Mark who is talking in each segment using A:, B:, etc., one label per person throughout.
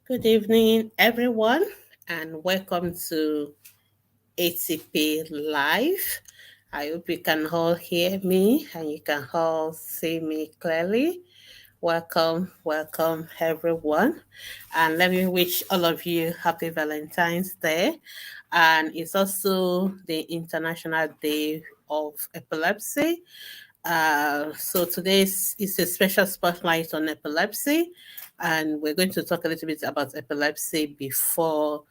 A: Good evening, everyone, and welcome to ATP Live. I hope you can all hear me and you can all see me clearly. Welcome, everyone. And let me wish all of you happy Valentine's Day. And it's also the International Day of Epilepsy. So is a special spotlight on epilepsy, and we're going to talk a little bit about epilepsy before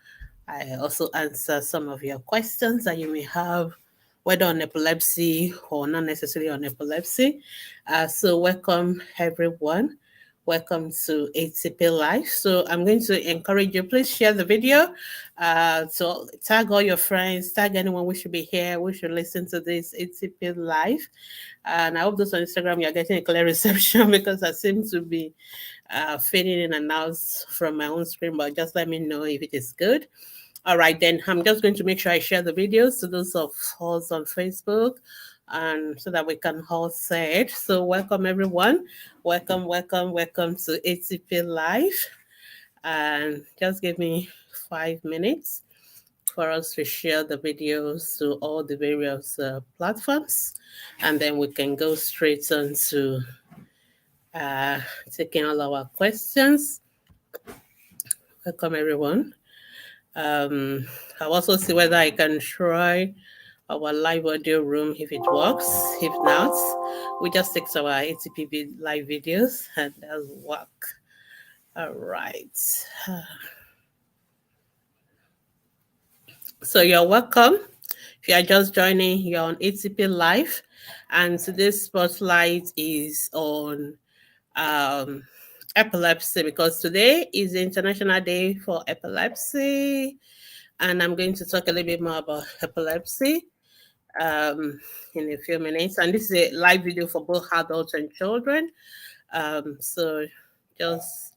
A: I also answer some of your questions that you may have, whether on epilepsy or not necessarily on epilepsy. So welcome everyone. Welcome to ATP Live. So I'm going to encourage you, please share the video. So tag all your friends, tag anyone we should be here, we should listen to this ATP Live. And I hope those on Instagram, you're getting a clear reception because I seem to be fading in and out from my own screen, but just let me know if it is good. All right, then I'm just going to make sure I share the videos to those of us on Facebook and so that we can all say it. So welcome everyone. Welcome to ATP Live. And just give me 5 minutes for us to share the videos to all the various platforms, and then we can go straight on to taking all our questions. Welcome, everyone. I'll also see whether I can try our live audio room if it works. If not, we just take our ATP live videos and that'll work. All right. So you're welcome. If you are just joining, you're on ATP Live, and today's spotlight is on epilepsy because today is the International Day for Epilepsy, and I'm going to talk a little bit more about epilepsy in a few minutes. And this is a live video for both adults and children. So just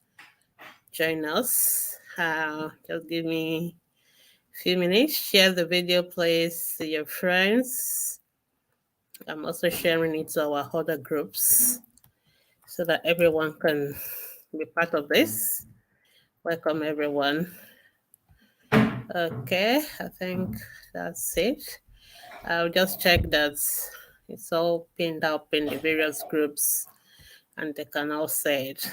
A: join us. Just give me few minutes. Share the video, please, to your friends. I'm also sharing it to our other groups so that everyone can be part of this. Welcome, everyone. Okay, I think that's it. I'll just check that it's all pinned up in the various groups and they can all say it.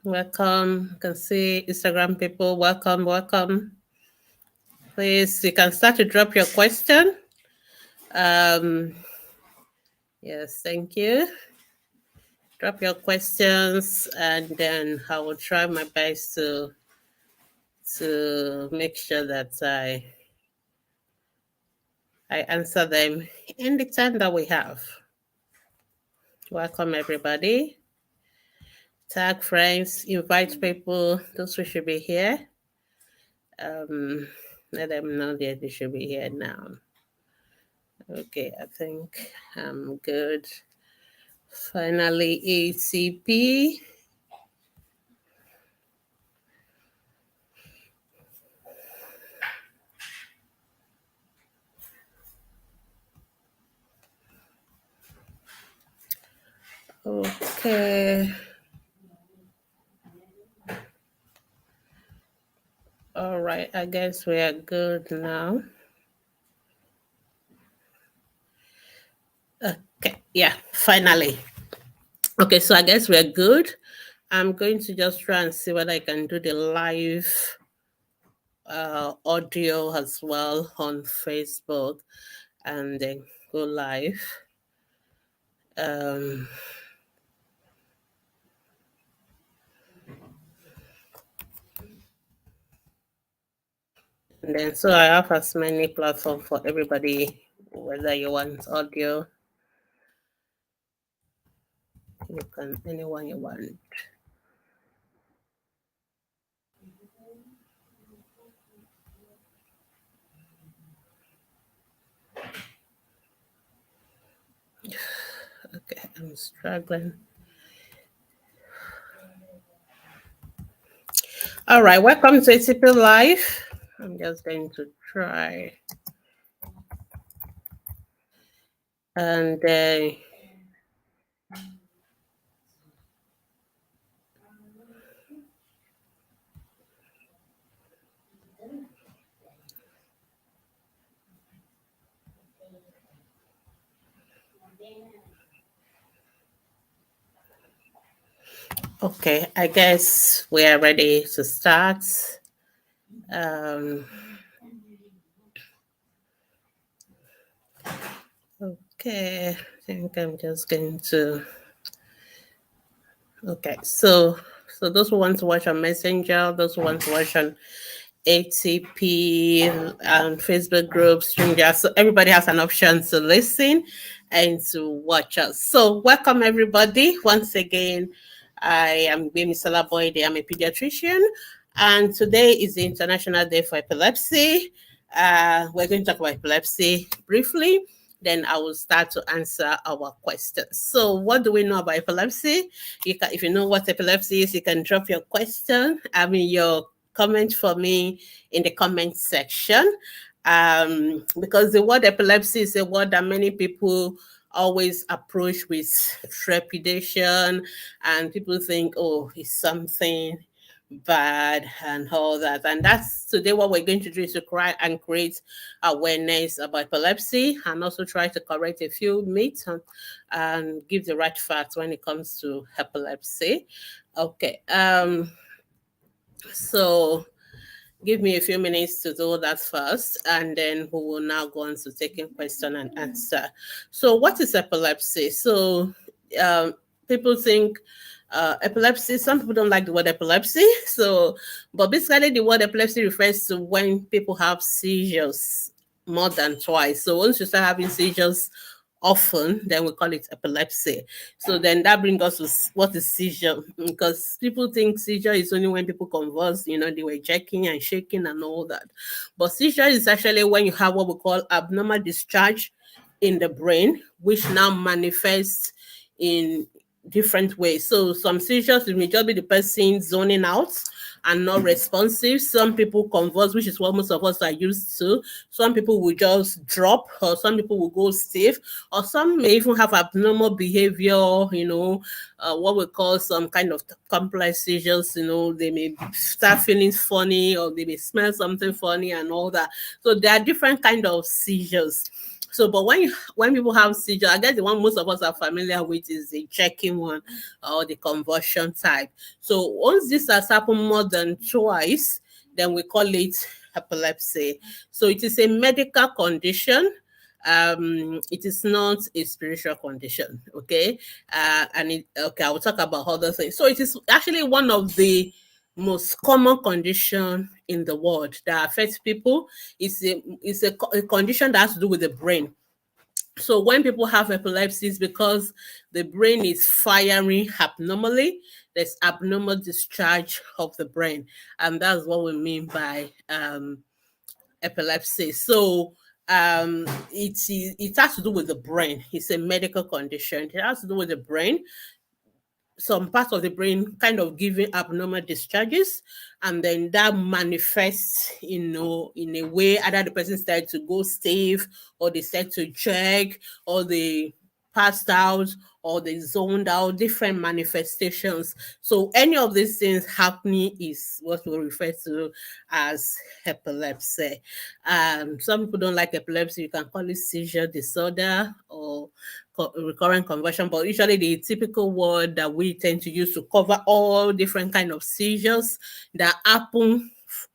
A: Welcome. You can see Instagram people. Welcome. Please, you can start to drop your question. Yes, thank you. Drop your questions, and then I will try my best to make sure that I answer them in the time that we have. Welcome, everybody. Tag friends, invite people, those who should be here. Let them know that they should be here now. Okay, I think I'm good. Finally, ACP. Okay. All right, I guess we are good now. Okay, yeah, finally. Okay, so I guess we're good. I'm going to just try and see whether I can do the live audio as well on Facebook and then go live. And then so I have as many platforms for everybody, whether you want audio, you can anyone you want. Okay, I'm struggling. All right, welcome to ATP Live. I'm just going to try. And Okay, I guess we are ready to start. Um, okay, I think I'm just going to. Okay, so those who want to watch on Messenger, those who want to watch on ATP and Facebook groups, Stringer. So everybody has an option to listen and to watch us. So welcome everybody once again. I am Gbemisola Boyede. I'm a pediatrician, and today is the International Day for Epilepsy. We're going to talk about epilepsy briefly. Then I will start to answer our questions. So, what do we know about epilepsy? If you know what epilepsy is, you can drop your question. Your comment for me in the comment section. Because the word epilepsy is a word that many people always approach with trepidation, and people think, oh, it's something bad and all that. And that's today what we're going to do is to try and create awareness about epilepsy and also try to correct a few myths and give the right facts when it comes to epilepsy. Okay. So give me a few minutes to do that first, and then we will now go on to taking question and answer. So, what is epilepsy? So, um, people think epilepsy. Some people don't like the word epilepsy. So, but basically, the word epilepsy refers to when people have seizures more than twice. So, once you start having seizures often, then we call it epilepsy. So then that brings us to what is seizure, because people think seizure is only when people convulse, they were jerking and shaking and all that. But seizure is actually when you have what we call abnormal discharge in the brain, which now manifests in different ways. So some seizures, it may just be the person zoning out and not responsive. Some people convulse, which is what most of us are used to. Some people will just drop, or some people will go stiff, or some may even have abnormal behavior, what we call some kind of complex seizures. They may start feeling funny, or they may smell something funny and all that. So there are different kind of seizures. So, but when people have seizure, I guess the one most of us are familiar with is the checking one or the convulsion type. So once this has happened more than twice, then we call it epilepsy. So it is a medical condition. It is not a spiritual condition. Okay, I will talk about other things. So it is actually one of the most common condition in the world that affects people. It's a condition that has to do with the brain. So when people have epilepsy, it's because the brain is firing abnormally. There's abnormal discharge of the brain, and that's what we mean by epilepsy. So it has to do with the brain. It's a medical condition. It has to do with the brain. Some parts of the brain kind of giving abnormal discharges, and then that manifests, in a way either the person started to go stiff, or they start to jerk, or they passed out, or they zoned out, different manifestations. So any of these things happening is what we refer to as epilepsy. Some people don't like epilepsy. You can call it seizure disorder or recurrent conversion, but usually the typical word that we tend to use to cover all different kind of seizures that happen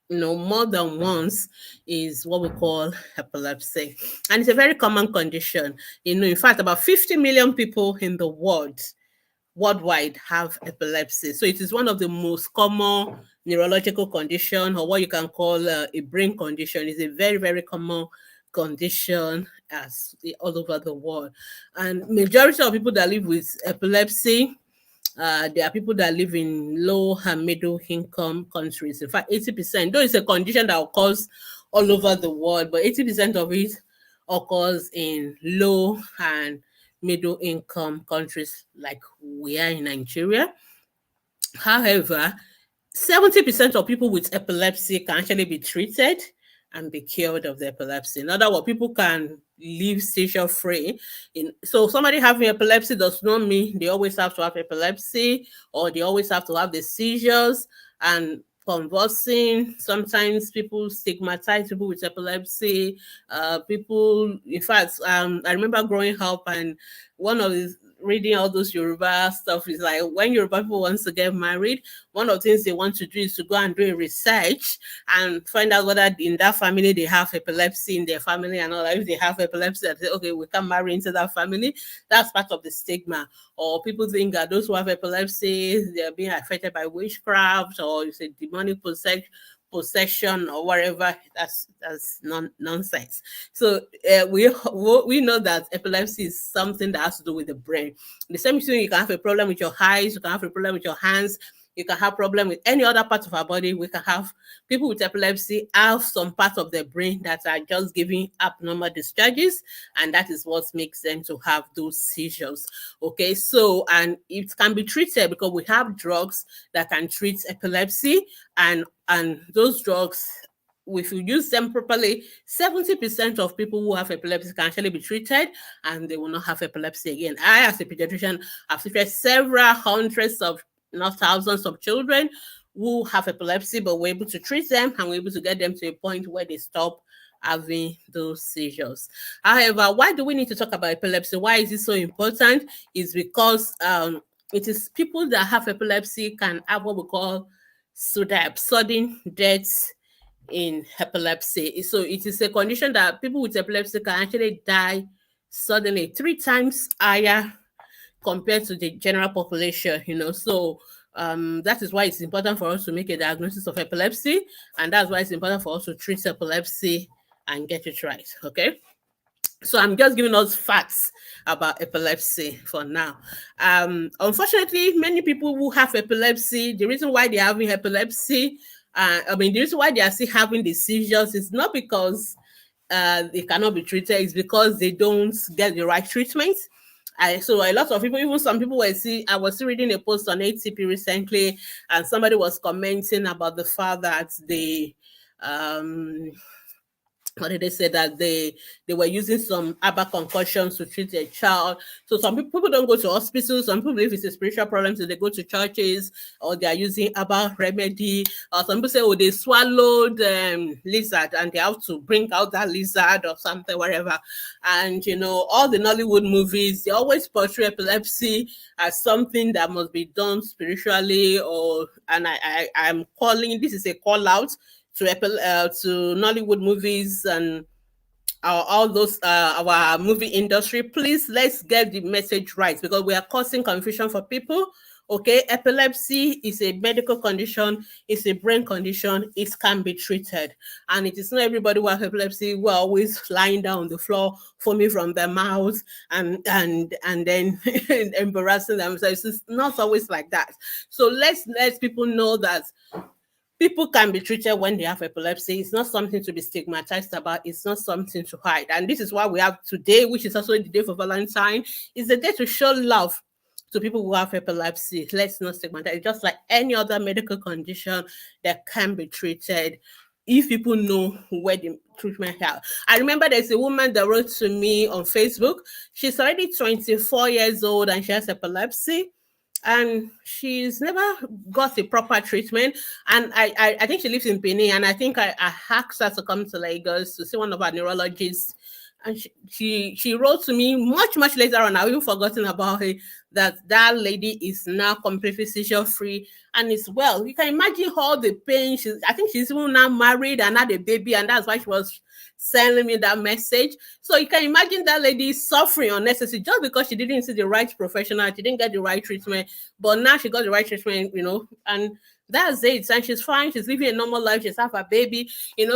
A: more than once is what we call epilepsy. And it's a very common condition. In fact, about 50 million people in the world worldwide have epilepsy. So it is one of the most common neurological condition, or what you can call a brain condition. It's a very, very common condition all over the world. And majority of people that live with epilepsy, there are people that live in low and middle income countries. In fact, 80%, though it's a condition that occurs all over the world, but 80% of it occurs in low and middle income countries like we are in Nigeria. However, 70% of people with epilepsy can actually be treated and be cured of the epilepsy. In other words, people can live seizure free. So somebody having epilepsy does not mean they always have to have epilepsy, or they always have to have the seizures. And conversing. Sometimes people stigmatize people with epilepsy. People, in fact, I remember growing up and one of the reading all those Yoruba stuff is like when Yoruba people wants to get married, one of the things they want to do is to go and do a research and find out whether in that family they have epilepsy in their family and all that. If they have epilepsy, they say, okay, we can marry into that family. That's part of the stigma. Or people think that those who have epilepsy, they're being affected by witchcraft or it's a demonic possession or whatever. That's nonsense. So we know that epilepsy is something that has to do with the brain. The same thing, you can have a problem with your eyes, you can have a problem with your hands, you can have problem with any other part of our body. We can have people with epilepsy have some part of their brain that are just giving abnormal discharges, and that is what makes them to have those seizures. Okay, so and it can be treated because we have drugs that can treat epilepsy, and those drugs, if you use them properly, 70% of people who have epilepsy can actually be treated and they will not have epilepsy again. I, as a pediatrician, have treated several hundreds of, not thousands of children who have epilepsy, but we're able to treat them and we're able to get them to a point where they stop having those seizures. However, why do we need to talk about epilepsy? Why is it so important? Is because it is people that have epilepsy can have what we call SUDEP, sudden deaths in epilepsy. So it is a condition that people with epilepsy can actually die suddenly 3 times higher compared to the general population, So that is why it's important for us to make a diagnosis of epilepsy, and that's why it's important for us to treat epilepsy and get it right. Okay. So I'm just giving us facts about epilepsy for now. Unfortunately, many people who have epilepsy, the reason why they're having epilepsy, the reason why they are still having the seizures is not because they cannot be treated, it's because they don't get the right treatment. So a lot of people, even some people I was reading a post on ATP recently, and somebody was commenting about the fact that what did they say, that they were using some herbal concoctions to treat their child. So some people don't go to hospitals. Some people, if it's a spiritual problem, so they go to churches or they are using herbal remedy. Or some people say, oh, they swallowed lizard and they have to bring out that lizard or something, whatever. And all the Nollywood movies, they always portray epilepsy as something that must be done spiritually. And I'm calling, this is a call out to Nollywood movies and all those our movie industry. Please, let's get the message right, because we are causing confusion for people. Okay, epilepsy is a medical condition, it's a brain condition, it can be treated, and it is not everybody who has epilepsy who are always lying down on the floor, foaming from their mouths and then embarrassing themselves. It's not always like that. So let's let people know that people can be treated when they have epilepsy. It's not something to be stigmatized about. It's not something to hide. And this is why we have today, which is also the day for Valentine, is the day to show love to people who have epilepsy. Let's not stigmatize. It's just like any other medical condition that can be treated if people know where the treatment help. I remember there's a woman that wrote to me on Facebook. She's already 24 years old and she has epilepsy, and she's never got a proper treatment. And I think she lives in Benin, and I think I asked her to come to Lagos to see one of our neurologists. And she wrote to me much later on, I've even forgotten about her, that lady is now completely seizure free and is well. You can imagine all the pain. I think she's even now married and had a baby, and that's why she was sending me that message. So you can imagine that lady suffering unnecessarily just because she didn't see the right professional, she didn't get the right treatment. But now she got the right treatment, and that's it. And she's fine. She's living a normal life. She's have a baby,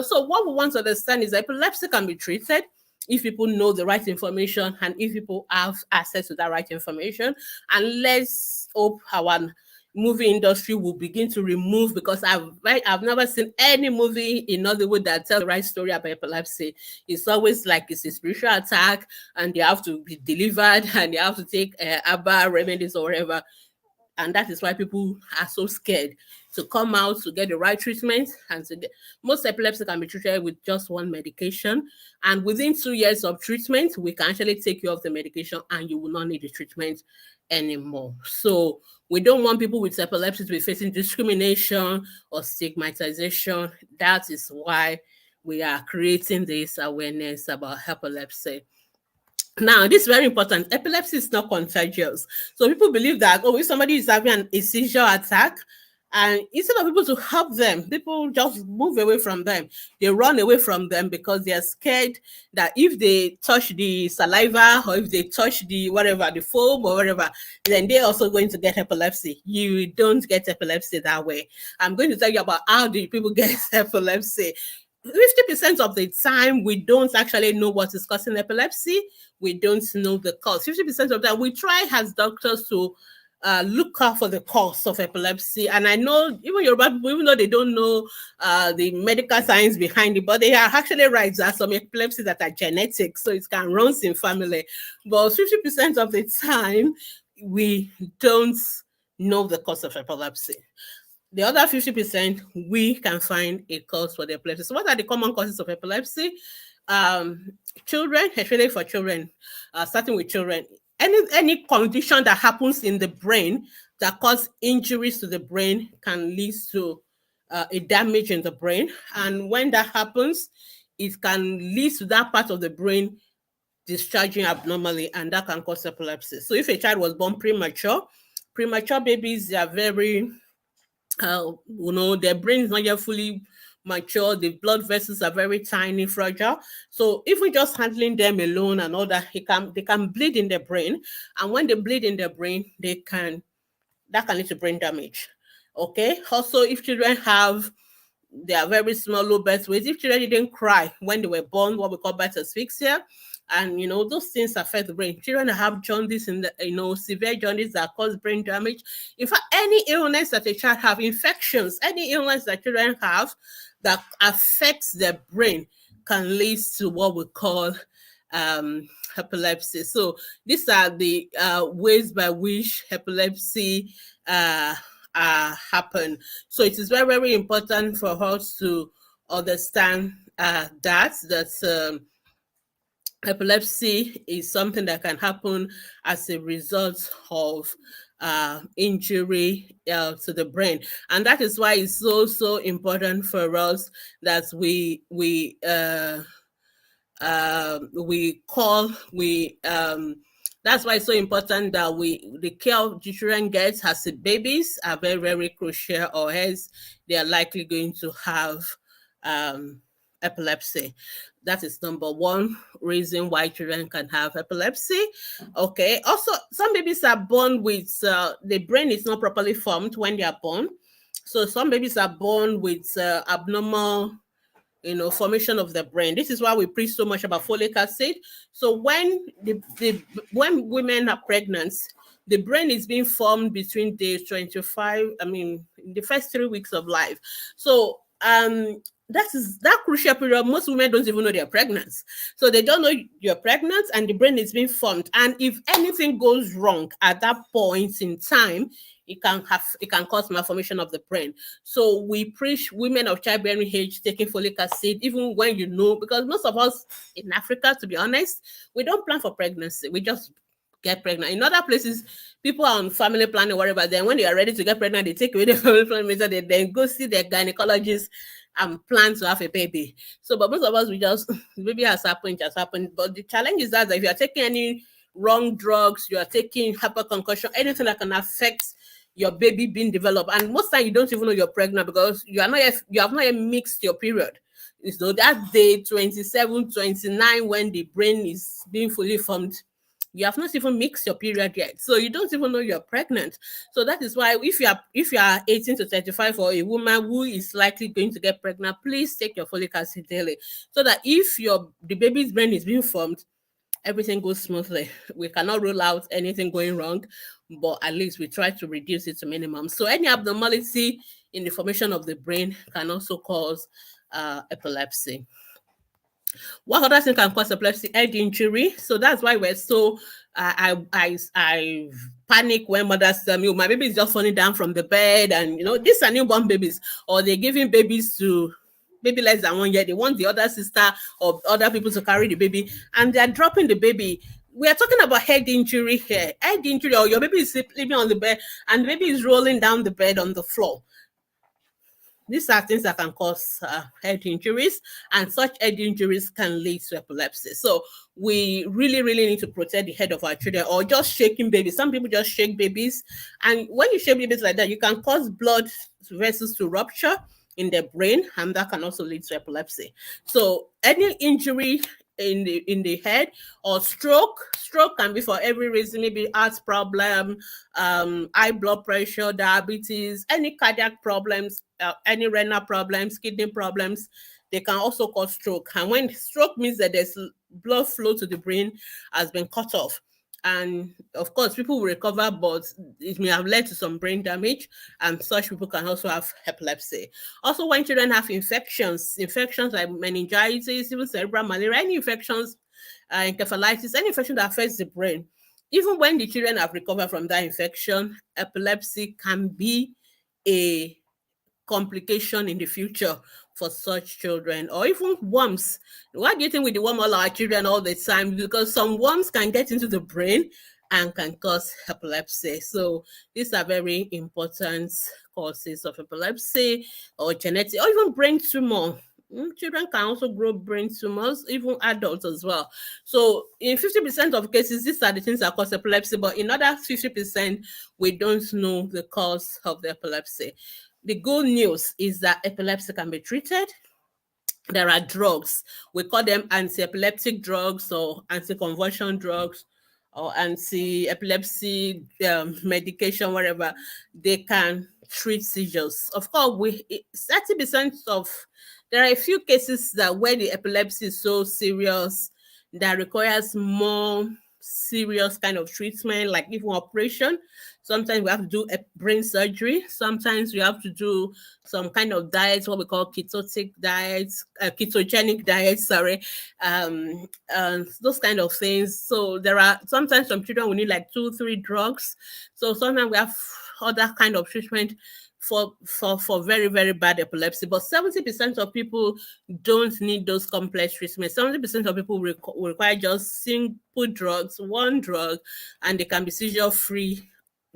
A: So what we want to understand is that epilepsy can be treated if people know the right information and if people have access to that right information. And let's hope our movie industry will begin to remove, because I've never seen any movie in Hollywood that tells the right story about epilepsy. It's always like it's a spiritual attack and they have to be delivered and they have to take herbal remedies or whatever. And that is why people are so scared to come out to get the right treatment. And most epilepsy can be treated with just one medication. And within 2 years of treatment, we can actually take you off the medication and you will not need the treatment anymore. So we don't want people with epilepsy to be facing discrimination or stigmatization. That is why we are creating this awareness about epilepsy. Now, this is very important. Epilepsy is not contagious. So people believe that, if somebody is having a seizure attack, and instead of people to help them, people just move away from them. They run away from them because they are scared that if they touch the saliva or if they touch the whatever, the foam or whatever, then they're also going to get epilepsy. You don't get epilepsy that way. I'm going to tell you about how do people get epilepsy. 50% of the time, we don't actually know what is causing epilepsy. We don't know the cause. 50% of that, we try as doctors to look out for the cause of epilepsy. And I know even Yoruba people, even though they don't know the medical science behind it, but they are actually right. There are some epilepsies that are genetic, so it can run in family. But 50% of the time, we don't know the cause of epilepsy. The other 50%, we can find a cause for the epilepsy. So what are the common causes of epilepsy? Children, especially for children, starting with children, any condition that happens in the brain that causes injuries to the brain can lead to a damage in the brain. And when that happens, it can lead to that part of the brain discharging abnormally, and that can cause epilepsy. So if a child was born premature babies, they are very their brain is not yet fully mature. The blood vessels are very tiny, fragile. So if we just handling them alone and all that, they can bleed in their brain. And when they bleed in their brain, that can lead to brain damage. Okay. Also, if children they are very small, low birth weight. If children didn't cry when they were born, what we call birth asphyxia, and those things affect the brain. Children that have jaundice severe jaundice that cause brain damage. In fact, any illness that a child have, infections, any illness that children have that affects their brain can lead to what we call epilepsy. So these are the ways by which epilepsy happen. So it is very, very important for us to understand that epilepsy is something that can happen as a result of injury to the brain. And that is why it's so important for us that that's why it's so important that the care children get as babies are very, very crucial, or else they are likely going to have epilepsy. That is number one reason why children can have epilepsy. Okay. Also, some babies are born with the brain is not properly formed when they are born. So some babies are born with abnormal formation of the brain. This is why we preach so much about folic acid. So when when women are pregnant, the brain is being formed between days 25, in the first 3 weeks of life. So that crucial period, most women don't even know they're pregnant. So they don't know you're pregnant and the brain is being formed. And if anything goes wrong at that point in time, it can cause malformation of the brain. So we preach women of childbearing age taking folic acid, even when because most of us in Africa, to be honest, we don't plan for pregnancy. We just get pregnant. In other places, people are on family planning or whatever. Then when they are ready to get pregnant, they take away the family planning method. They then go see their gynecologist and plan to have a baby. So, but most of us, the baby has happened, just happened. But the challenge is that if you are taking any wrong drugs, you are taking hyperconcussion, anything that can affect your baby being developed, and most time you don't even know you're pregnant because you have not yet mixed your period. So that day 27, 29, when the brain is being fully formed, you have not even mixed your period yet. So you don't even know you're pregnant. So that is why if you are 18 to 35 or a woman who is likely going to get pregnant, please take your folic acid daily. So that if the baby's brain is being formed, everything goes smoothly. We cannot rule out anything going wrong, but at least we try to reduce it to minimum. So any abnormality in the formation of the brain can also cause epilepsy. What other thing can cause epilepsy? Head injury. So that's why we're so I panic when mothers tell me, oh, my baby is just falling down from the bed, and these are newborn babies, or they're giving babies to baby less than 1 year. They want the other sister or other people to carry the baby, and they're dropping the baby. We are talking about head injury here. Head injury, or your baby is sleeping on the bed and the baby is rolling down the bed on the floor. These are things that can cause head injuries, and such head injuries can lead to epilepsy. So we really, really need to protect the head of our children, or just shaking babies. Some people just shake babies, and when you shake babies like that, you can cause blood vessels to rupture in the brain, and that can also lead to epilepsy. So any injury in the head, or stroke can be for every reason, maybe heart problem, high blood pressure, diabetes, any cardiac problems, any renal problems, kidney problems. They can also cause stroke, and when stroke means that there's blood flow to the brain has been cut off. And of course, people will recover, but it may have led to some brain damage, and such people can also have epilepsy. Also, when children have infections like meningitis, even cerebral malaria, any infections, encephalitis, any infection that affects the brain, even when the children have recovered from that infection, epilepsy can be a complication in the future for such children. Or even worms. Why do you think we deworm all our children all the time? Because some worms can get into the brain and can cause epilepsy. So these are very important causes of epilepsy, or genetic, or even brain tumor. Children can also grow brain tumors, even adults as well. So in 50% of cases, these are the things that cause epilepsy, but in other 50%, we don't know the cause of the epilepsy. The good news is that epilepsy can be treated. There are drugs. We call them anti-epileptic drugs, or anti-convulsion drugs, or anti-epilepsy medication, whatever. They can treat seizures. Of course, 30% of, there are a few cases that where the epilepsy is so serious that requires more serious kind of treatment, like even operation. Sometimes we have to do a brain surgery. Sometimes we have to do some kind of diet, what we call ketogenic diets, those kind of things. So there are sometimes some children will need like 2-3 drugs. So sometimes we have other kind of treatment for very, very bad epilepsy. But 70% of people don't need those complex treatments. 70% of people require just simple drugs, one drug, and they can be seizure free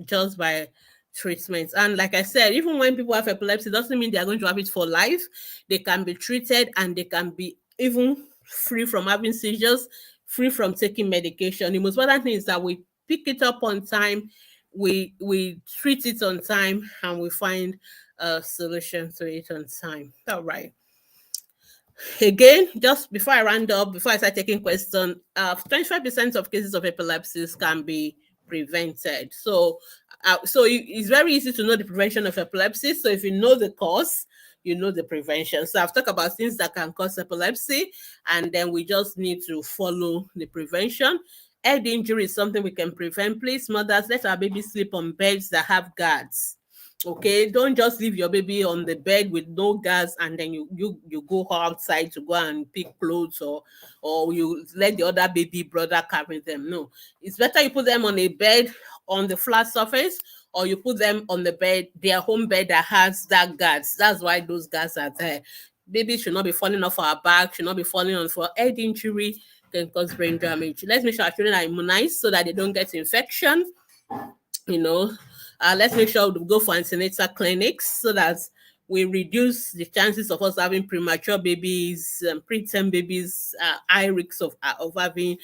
A: just by treatment. And like I said, even when people have epilepsy, it doesn't mean they are going to have it for life. They can be treated, and they can be even free from having seizures, free from taking medication. The most important thing is that we pick it up on time, we treat it on time, and we find a solution to it on time. All right. Again, just before I round up, before I start taking questions, 25% of cases of epilepsies can be prevented. So it's very easy to know the prevention of epilepsy. So if you know the cause, you know the prevention. So I've talked about things that can cause epilepsy, and then we just need to follow the prevention. Head injury is something we can prevent. Please, mothers, let our babies sleep on beds that have guards. Okay, don't just leave your baby on the bed with no guards, and then you go outside to go and pick clothes, or you let the other baby brother carry them. No, it's better you put them on a bed on the flat surface, or you put them on the bed, their home bed that has that guards. That's why those guards are there. Babies should not be falling off our back, should not be falling on for head injury, can cause brain damage. Let's make sure our children are immunized so that they don't get infection. Let's make sure we go for antenatal clinics so that we reduce the chances of us having premature babies, preterm babies, high risks of having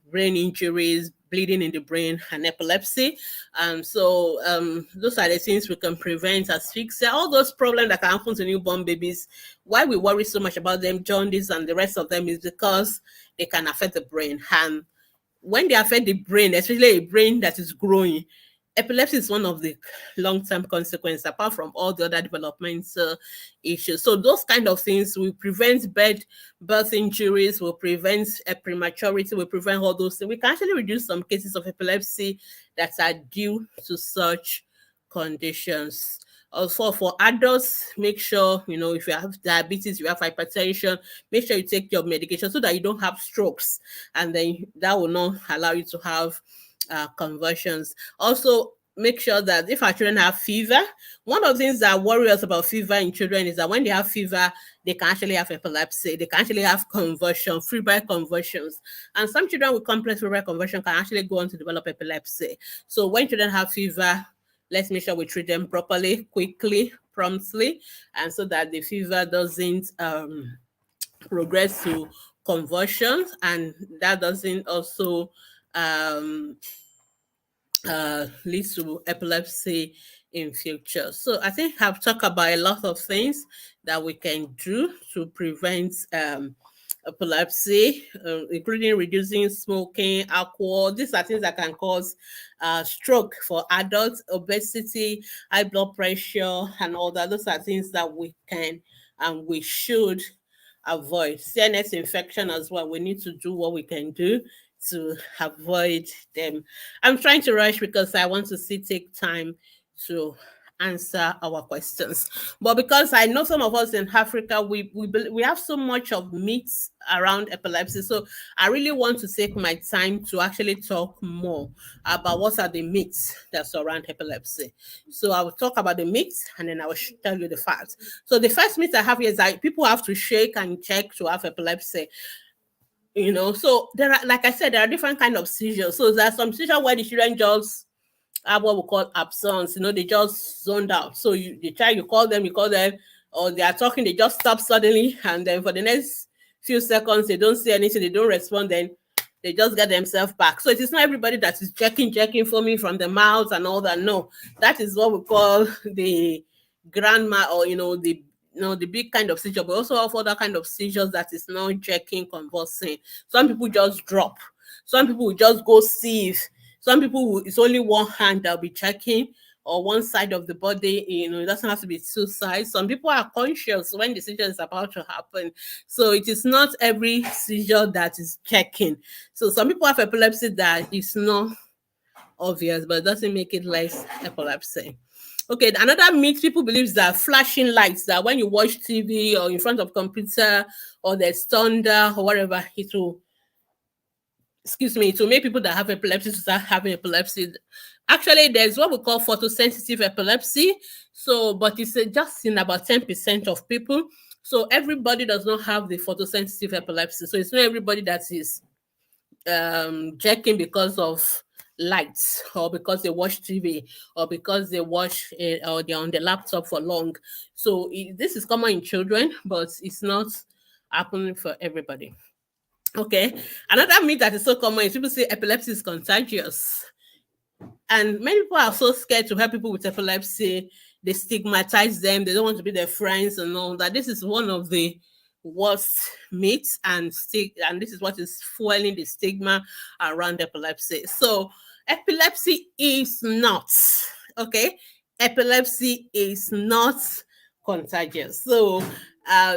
A: brain injuries, bleeding in the brain, and epilepsy. Those are the things we can prevent: asphyxia, all those problems that can happen to newborn babies. Why we worry so much about them, jaundice and the rest of them, is because they can affect the brain. And when they affect the brain, especially a brain that is growing, epilepsy is one of the long-term consequences, apart from all the other developmental issues. So those kind of things will prevent birth injuries, will prevent prematurity, will prevent all those things. We can actually reduce some cases of epilepsy that are due to such conditions. Also, for adults, make sure, if you have diabetes, you have hypertension, make sure you take your medication so that you don't have strokes, and then that will not allow you to have conversions. Also, make sure that if our children have fever, one of the things that worry us about fever in children is that when they have fever, they can actually have epilepsy. They can actually have conversion, febrile conversions. And some children with complex febrile conversion can actually go on to develop epilepsy. So when children have fever, let's make sure we treat them properly, quickly, promptly, and so that the fever doesn't progress to conversions, and that doesn't also leads to epilepsy in future. So I think I've talked about a lot of things that we can do to prevent epilepsy, including reducing smoking, alcohol. These are things that can cause stroke for adults, obesity, high blood pressure, and all that. Those are things that we can and we should avoid. CNS infection as well. We need to do what we can do to avoid them. I'm trying to rush because I want to take time to answer our questions. But because I know some of us in Africa, we have so much of myths around epilepsy. So I really want to take my time to actually talk more about what are the myths that surround epilepsy. So I will talk about the myths and then I will tell you the facts. So the first myth I have here is that people have to shake and check to have epilepsy. So there are, like I said, there are different kind of seizures. So there are some seizures where the children just have what we call absence. They just zoned out. So the child, you call them, or they are talking, they just stop suddenly, and then for the next few seconds they don't say anything, they don't respond, then they just get themselves back. So it is not everybody that is checking foaming from the mouth and all that. No, that is what we call the grandma, or the big kind of seizure. But also have other kind of seizures that is not checking, convulsing. Some people just drop. Some people will just go sieve. Some people, it's only one hand that'll be checking, or one side of the body. It doesn't have to be two sides. Some people are conscious when the seizure is about to happen. So it is not every seizure that is checking. So some people have epilepsy that is not obvious, but it doesn't make it less epilepsy. Okay, another myth people believe is that flashing lights, that when you watch TV or in front of computer or there's thunder or whatever, it will make people that have epilepsy start having epilepsy. Actually, there's what we call photosensitive epilepsy. So, but it's just in about 10% of people. So everybody does not have the photosensitive epilepsy. So it's not everybody that is jerking because of lights, or because they watch TV, or because they watch or they're on the laptop for long. So this is common in children, but it's not happening for everybody. Okay, another myth that is so common is people say epilepsy is contagious. And many people are so scared to help people with epilepsy. They stigmatize them. They don't want to be their friends and all that. This is one of the worst myths, and this is what is fueling the stigma around epilepsy. So epilepsy is not, okay? Epilepsy is not contagious. So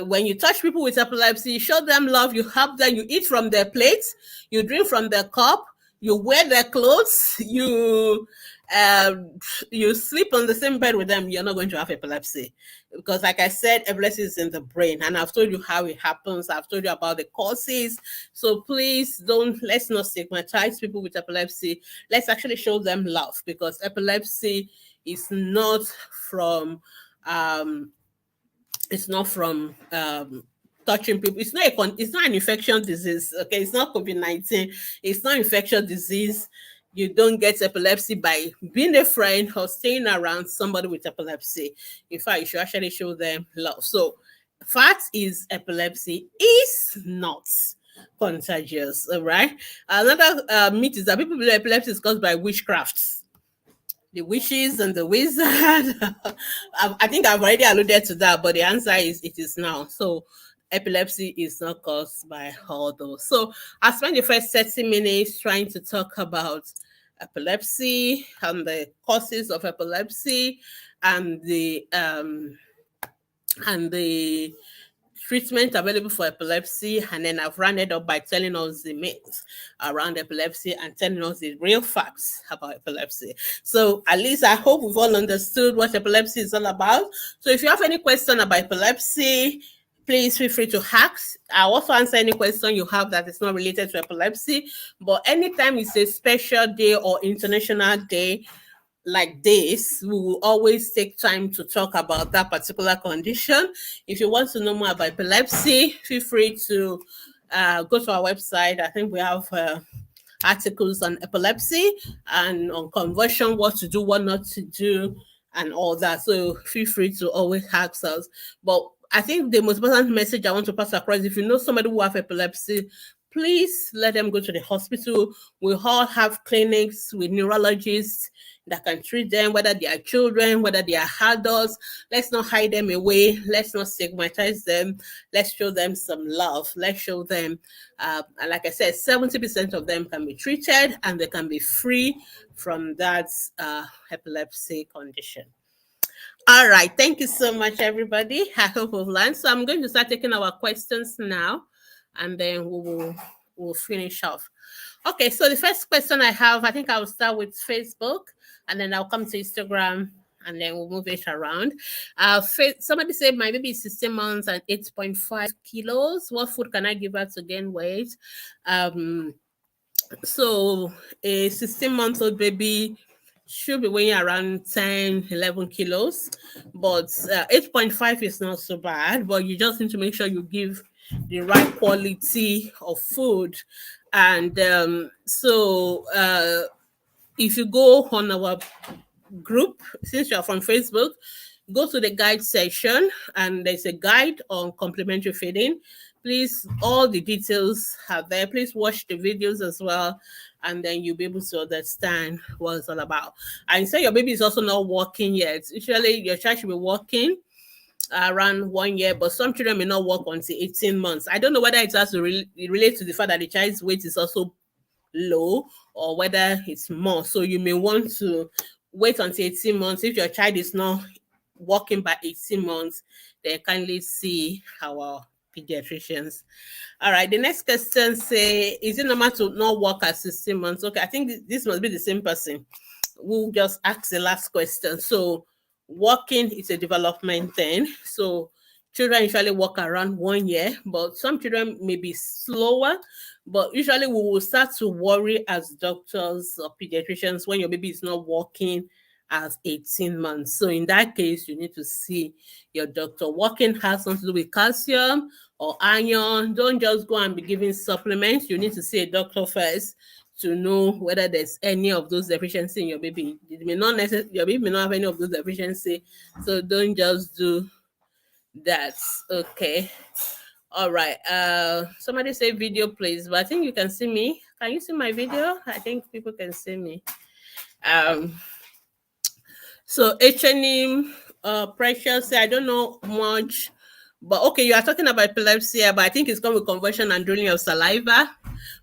A: when you touch people with epilepsy, show them love, you help them, you eat from their plate, you drink from their cup, you wear their clothes, you sleep on the same bed with them, you're not going to have epilepsy. Because like I said, epilepsy is in the brain, and I've told you how it happens. I've told you about the causes. So please let's not stigmatize people with epilepsy. Let's actually show them love, because epilepsy is not from touching people. It's not an infectious disease. Okay, it's not COVID-19. It's not infectious disease. You don't get epilepsy by being a friend or staying around somebody with epilepsy. In fact, you should actually show them love. So, fact is, epilepsy is not contagious. All right. Another myth is that people believe epilepsy is caused by witchcraft. The witches and the wizard. I think I've already alluded to that, but the answer is it is now. So epilepsy is not caused by all those. So I spent the first 30 minutes trying to talk about epilepsy and the causes of epilepsy and the treatment available for epilepsy, and then I've rounded up by telling us the myths around epilepsy and telling us the real facts about epilepsy. So at least I hope we've all understood what epilepsy is all about. So if you have any question about epilepsy, please feel free to ask. I'll also answer any question you have that is not related to epilepsy. But anytime it's a special day or international day like this, we will always take time to talk about that particular condition. If you want to know more about epilepsy, feel free to go to our website. I think we have articles on epilepsy and on conversion, what to do, what not to do, and all that. So feel free to always ask us. But I think the most important message I want to pass across, if you know somebody who have epilepsy, please let them go to the hospital. We all have clinics with neurologists that can treat them, whether they are children, whether they are adults. Let's not hide them away. Let's not stigmatize them. Let's show them some love. Let's show them, like I said, 70% of them can be treated and they can be free from that epilepsy condition. All right. Thank you so much, everybody. I hope we've learned. So I'm going to start taking our questions now, and then we'll finish off. Okay, so the first question I have, I think I'll start with Facebook, and then I'll come to Instagram, and then we'll move it around. Somebody said, my baby is 16 months and 8.5 kilos. What food can I give her to gain weight? So a 16-month-old baby should be weighing around 10, 11 kilos, but 8.5 is not so bad, but you just need to make sure you give the right quality of food. And so if you go on our group, since you're from Facebook, go to the guide section, and there's a guide on complementary feeding. Please, all the details are there. Please watch the videos as well, and then you'll be able to understand what it's all about. And say your baby is also not walking yet. Usually your child should be walking around 1 year, but some children may not walk until 18 months. I don't know whether it has to relate to the fact that the child's weight is also low or whether it's more. So you may want to wait until 18 months. If your child is not walking by 18 months, then kindly see our pediatricians. All right, the next question say, is it normal to not walk at 16 months? Okay, I think this must be the same person who just asked the last question. So walking is a development thing. So children usually walk around 1 year, but some children may be slower. But usually we will start to worry as doctors or pediatricians when your baby is not walking at 18 months. So in that case, you need to see your doctor. Walking has something to do with calcium or iron. Don't just go and be giving supplements. You need to see a doctor first to know whether there's any of those deficiencies in your baby. It may not your baby may not have any of those deficiencies. So don't just do that. Okay. All right. Somebody say video, please. But I think you can see me. Can you see my video? I think people can see me. So HNM, Precious, I don't know much, but okay, you are talking about epilepsy, but I think it's come with conversion and drooling of saliva.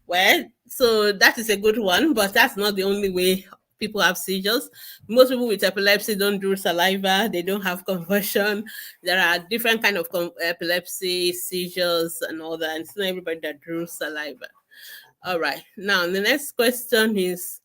A: Well, so that is a good one, but that's not the only way people have seizures. Most people with epilepsy don't drool saliva. They don't have conversion. There are different kind of epilepsy, seizures, and all that. And it's not everybody that drools saliva. All right. Now, the next question is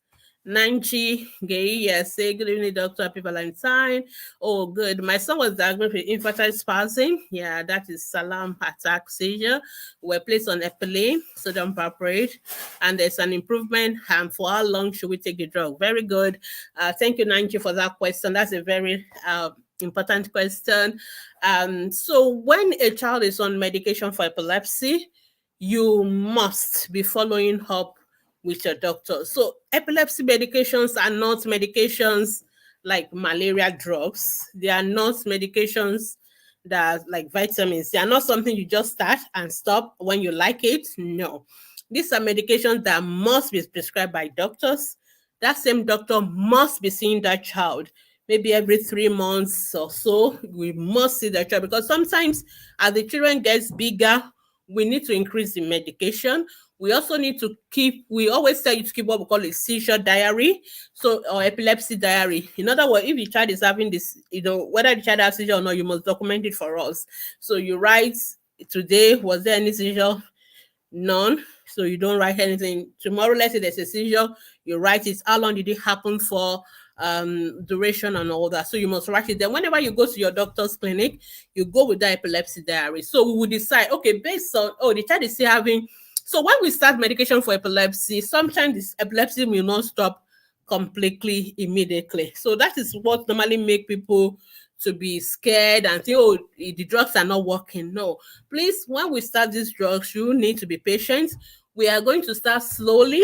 A: Nanchi Gay, say, good evening, Dr. Happy Valentine. Oh, good. My son was diagnosed with infantile spasm. Yeah, that is salam attack seizure. We're placed on Epile, sodium valproate, and there's an improvement. And for how long should we take the drug? Very good. Thank you, Nanchi, for that question. That's a very important question. So when a child is on medication for epilepsy, you must be following up with your doctor. So epilepsy medications are not medications like malaria drugs. They are not medications that are like vitamins. They are not something you just start and stop when you like it. No. These are medications that must be prescribed by doctors. That same doctor must be seeing that child maybe every 3 months or so. We must see that child because sometimes as the children gets bigger, we need to increase the medication. We also need to we always tell you to keep what we call a seizure diary, or epilepsy diary. In other words, if the child is having this, whether the child has seizure or not, you must document it for us. So you write today, was there any seizure? None. So you don't write anything. Tomorrow, let's say there's a seizure, you write it. How long did it happen for? Duration and all that. So you must write it. Then whenever you go to your doctor's clinic, you go with the epilepsy diary. So we will decide, okay, based on, the child is still having. So when we start medication for epilepsy, sometimes this epilepsy will not stop completely immediately. So that is what normally make people to be scared and think, oh, the drugs are not working. No, please, when we start these drugs, you need to be patient. We are going to start slowly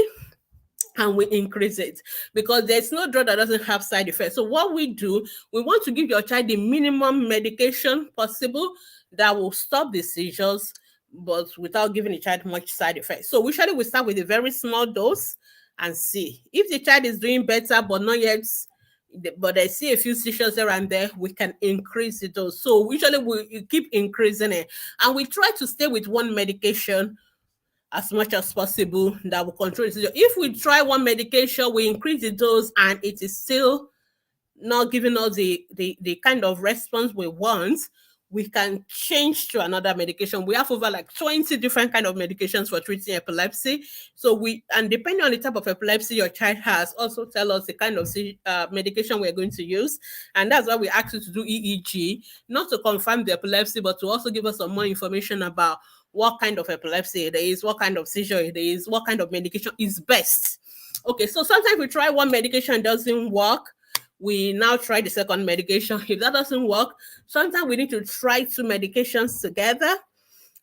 A: and we increase it because there's no drug that doesn't have side effects. So what we do, we want to give your child the minimum medication possible that will stop the seizures, but without giving the child much side effects. So usually we start with a very small dose and see if the child is doing better, but not yet. But I see a few seizures here and there, we can increase the dose. So usually we keep increasing it, and we try to stay with one medication as much as possible that will control the seizure. If we try one medication, we increase the dose, and it is still not giving us the kind of response we want, we can change to another medication. We have over like 20 different kind of medications for treating epilepsy. So and depending on the type of epilepsy your child has, also tell us the kind of medication we're going to use. And that's why we ask you to do EEG, not to confirm the epilepsy, but to also give us some more information about what kind of epilepsy it is, what kind of seizure it is, what kind of medication is best. Okay, so sometimes we try one medication, doesn't work, we now try the second medication. If that doesn't work, sometimes we need to try two medications together.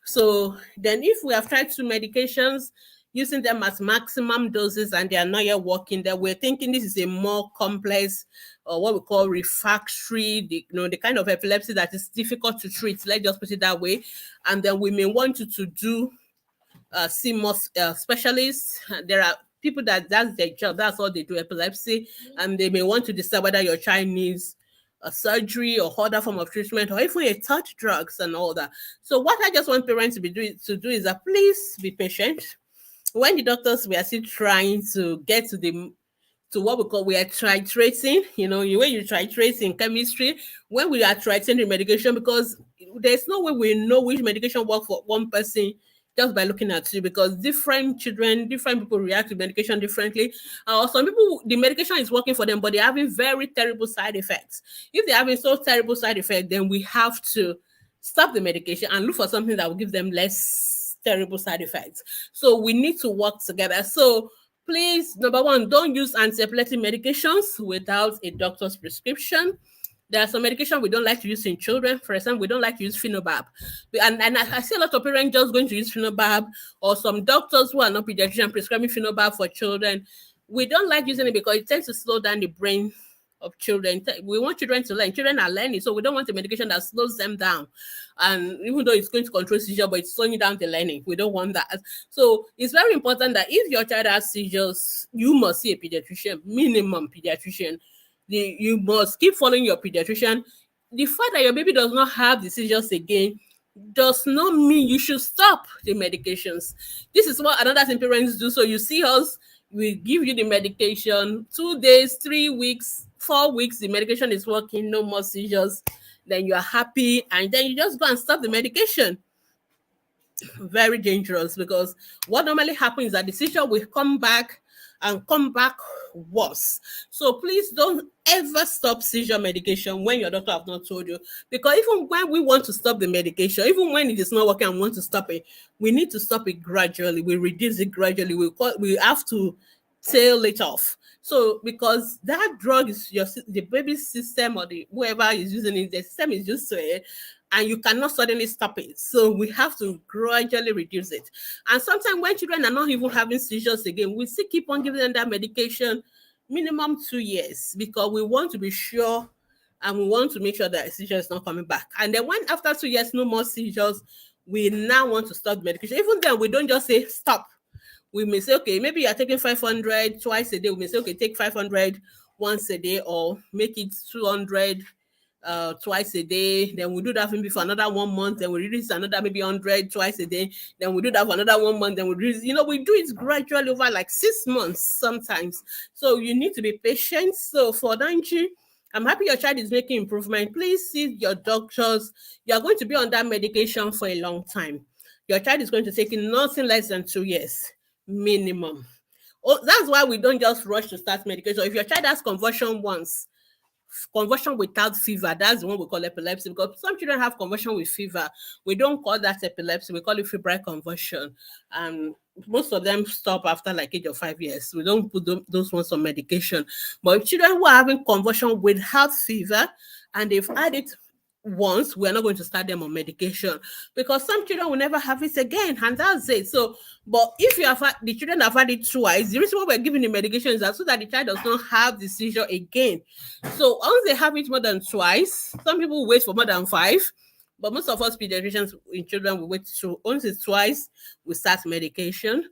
A: So then if we have tried two medications, using them as maximum doses and they are not yet working, then we're thinking this is a more complex or what we call refractory, the kind of epilepsy that is difficult to treat. Let's just put it that way. And then we may want you to do see more specialists. There are people that's their job, that's all they do, epilepsy, and they may want to decide whether your child needs a surgery or other form of treatment or even a touch drugs and all that. So what I just want parents to do is that please be patient. When the doctors, we are still trying to get to what we are titrating, when you titrate in chemistry, when we are titrating the medication, because there's no way we know which medication works for one person just by looking at you, because different children, different people react to medication differently. Some people, the medication is working for them, but they're having very terrible side effects. If they're having so terrible side effects, then we have to stop the medication and look for something that will give them less terrible side effects. So we need to work together. So please, number one, don't use anti-epileptic medications without a doctor's prescription. There are some medication we don't like to use in children. For example, we don't like to use Phenobab. And I see a lot of parents just going to use Phenobab, or some doctors who are not pediatricians prescribing Phenobab for children. We don't like using it because it tends to slow down the brain of children. We want children to learn. Children are learning, so we don't want a medication that slows them down. And even though it's going to control seizure, but it's slowing down the learning. We don't want that. So it's very important that if your child has seizures, you must see a pediatrician, minimum pediatrician. You must keep following your pediatrician. The fact that your baby does not have the seizures again does not mean you should stop the medications. This is what another thing parents do. So you see us, we give you the medication, 2 days, 3 weeks, 4 weeks, the medication is working, no more seizures. Then you are happy, and then you just go and stop the medication. Very dangerous, because what normally happens is that the seizure will come back worse. So please don't ever stop seizure medication when your doctor have not told you, because even when we want to stop the medication, even when it is not working and want to stop it, we need to stop it gradually. We reduce it gradually. We have to tail it off. So because that drug is the baby's system, or the whoever is using it, the system is used to it, and you cannot suddenly stop it. So we have to gradually reduce it. And sometimes when children are not even having seizures again, we still keep on giving them that medication minimum 2 years, because we want to be sure and we want to make sure that seizure is not coming back. And then when after 2 years, no more seizures, we now want to stop the medication. Even then, we don't just say stop. We may say, okay, maybe you're taking 500 twice a day. We may say, okay, take 500 once a day, or make it 200 twice a day. Then we do that maybe for another 1 month. Then we reduce another maybe 100 twice a day. Then we do that for another 1 month. Then we reduce, we do it gradually over like 6 months sometimes. So you need to be patient. So for Danji, I'm happy your child is making improvement. Please see your doctors. You are going to be on that medication for a long time. Your child is going to take in nothing less than 2 years minimum. Oh, that's why we don't just rush to start medication. If your child has convulsion once, convulsion without fever, that's the one we call epilepsy, because some children have convulsion with fever. We don't call that epilepsy, we call it febrile convulsion. And most of them stop after like age of 5 years. We don't put those ones on medication. But children who are having convulsion without fever and they've had it once, we're not going to start them on medication, because some children will never have it again, and that's it. So, but if you have the children have had it twice, the reason why we're giving the medication is that so that the child does not have the seizure again. So once they have it more than twice, some people wait for more than 5, but most of us pediatricians in children will wait to once it's twice, we start medication.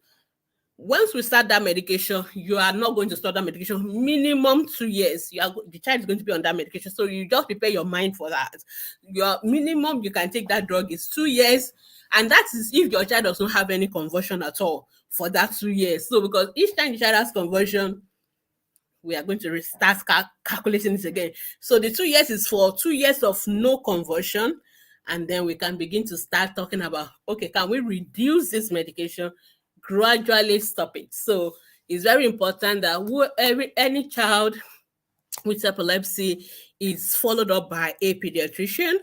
A: Once we start that medication, you are not going to start that medication minimum 2 years. The child is going to be on that medication, so you just prepare your mind for that. Your minimum you can take that drug is 2 years, and that is if your child does not have any convulsion at all for that 2 years. So because each time the child has convulsion, we are going to start calculating this again. So the 2 years is for 2 years of no convulsion, and then we can begin to start talking about, okay, can we reduce this medication, gradually stop it? So it's very important that any child with epilepsy is followed up by a pediatrician,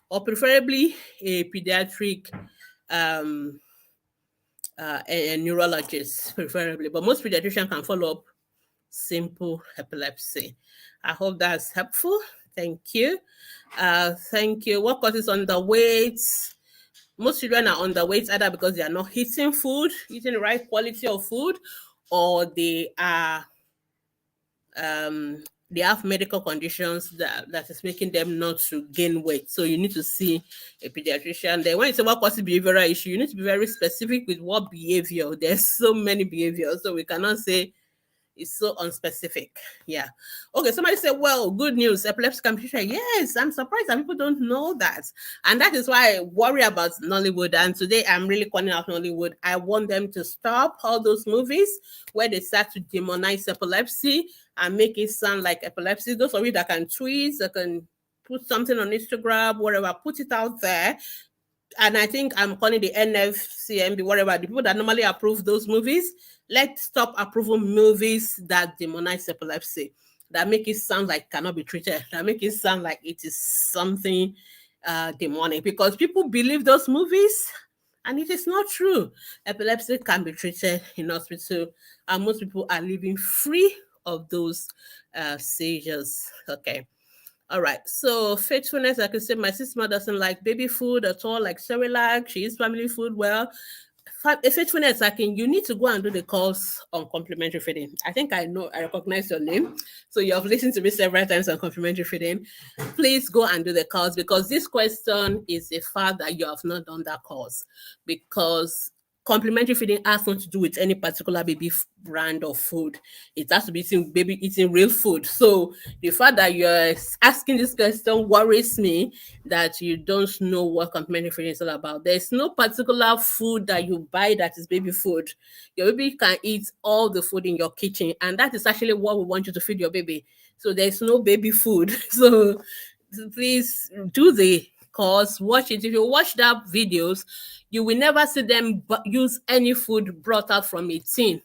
A: or preferably a pediatric a neurologist, preferably. But most pediatricians can follow up simple epilepsy. I hope that's helpful. Thank you. Thank you. What causes underweight? Most children are underweight either because they are not eating the right quality of food, or they have medical conditions that is making them not to gain weight. So you need to see a pediatrician. Then when you say what causes behavioral issue, you need to be very specific with what behavior. There's so many behaviors, so we cannot say it's so unspecific. Yeah. Okay, somebody said, well, good news, epilepsy can be treated. Yes, I'm surprised that people don't know that. And that is why I worry about Nollywood. And today I'm really calling out Nollywood. I want them to stop all those movies where they start to demonize epilepsy and make it sound like epilepsy. Those of you that can tweet, that can put something on Instagram, whatever, put it out there. And I think I'm calling the NFCMB, whatever, the people that normally approve those movies, let's stop approving movies that demonize epilepsy, that make it sound like it cannot be treated, that make it sound like it is something demonic, because people believe those movies, and it is not true. Epilepsy can be treated in hospital, and most people are living free of those seizures. Okay. All right. So faithfulness, I could say my sister doesn't like baby food at all, like Cerelac. She eats family food well. Faithfulness, you need to go and do the course on complementary feeding. I think I recognize your name. So you have listened to me several times on complementary feeding. Please go and do the course, because this question is a fact that you have not done that course, because complementary feeding has nothing to do with any particular baby brand of food. It has to be eating real food. So the fact that you're asking this question worries me, that you don't know what complementary feeding is all about. There's no particular food that you buy that is baby food. Your baby can eat all the food in your kitchen, and that is actually what we want you to feed your baby. So there's no baby food. So please do the course, watch it. If you watch that videos, you will never see them use any food brought out from a tin.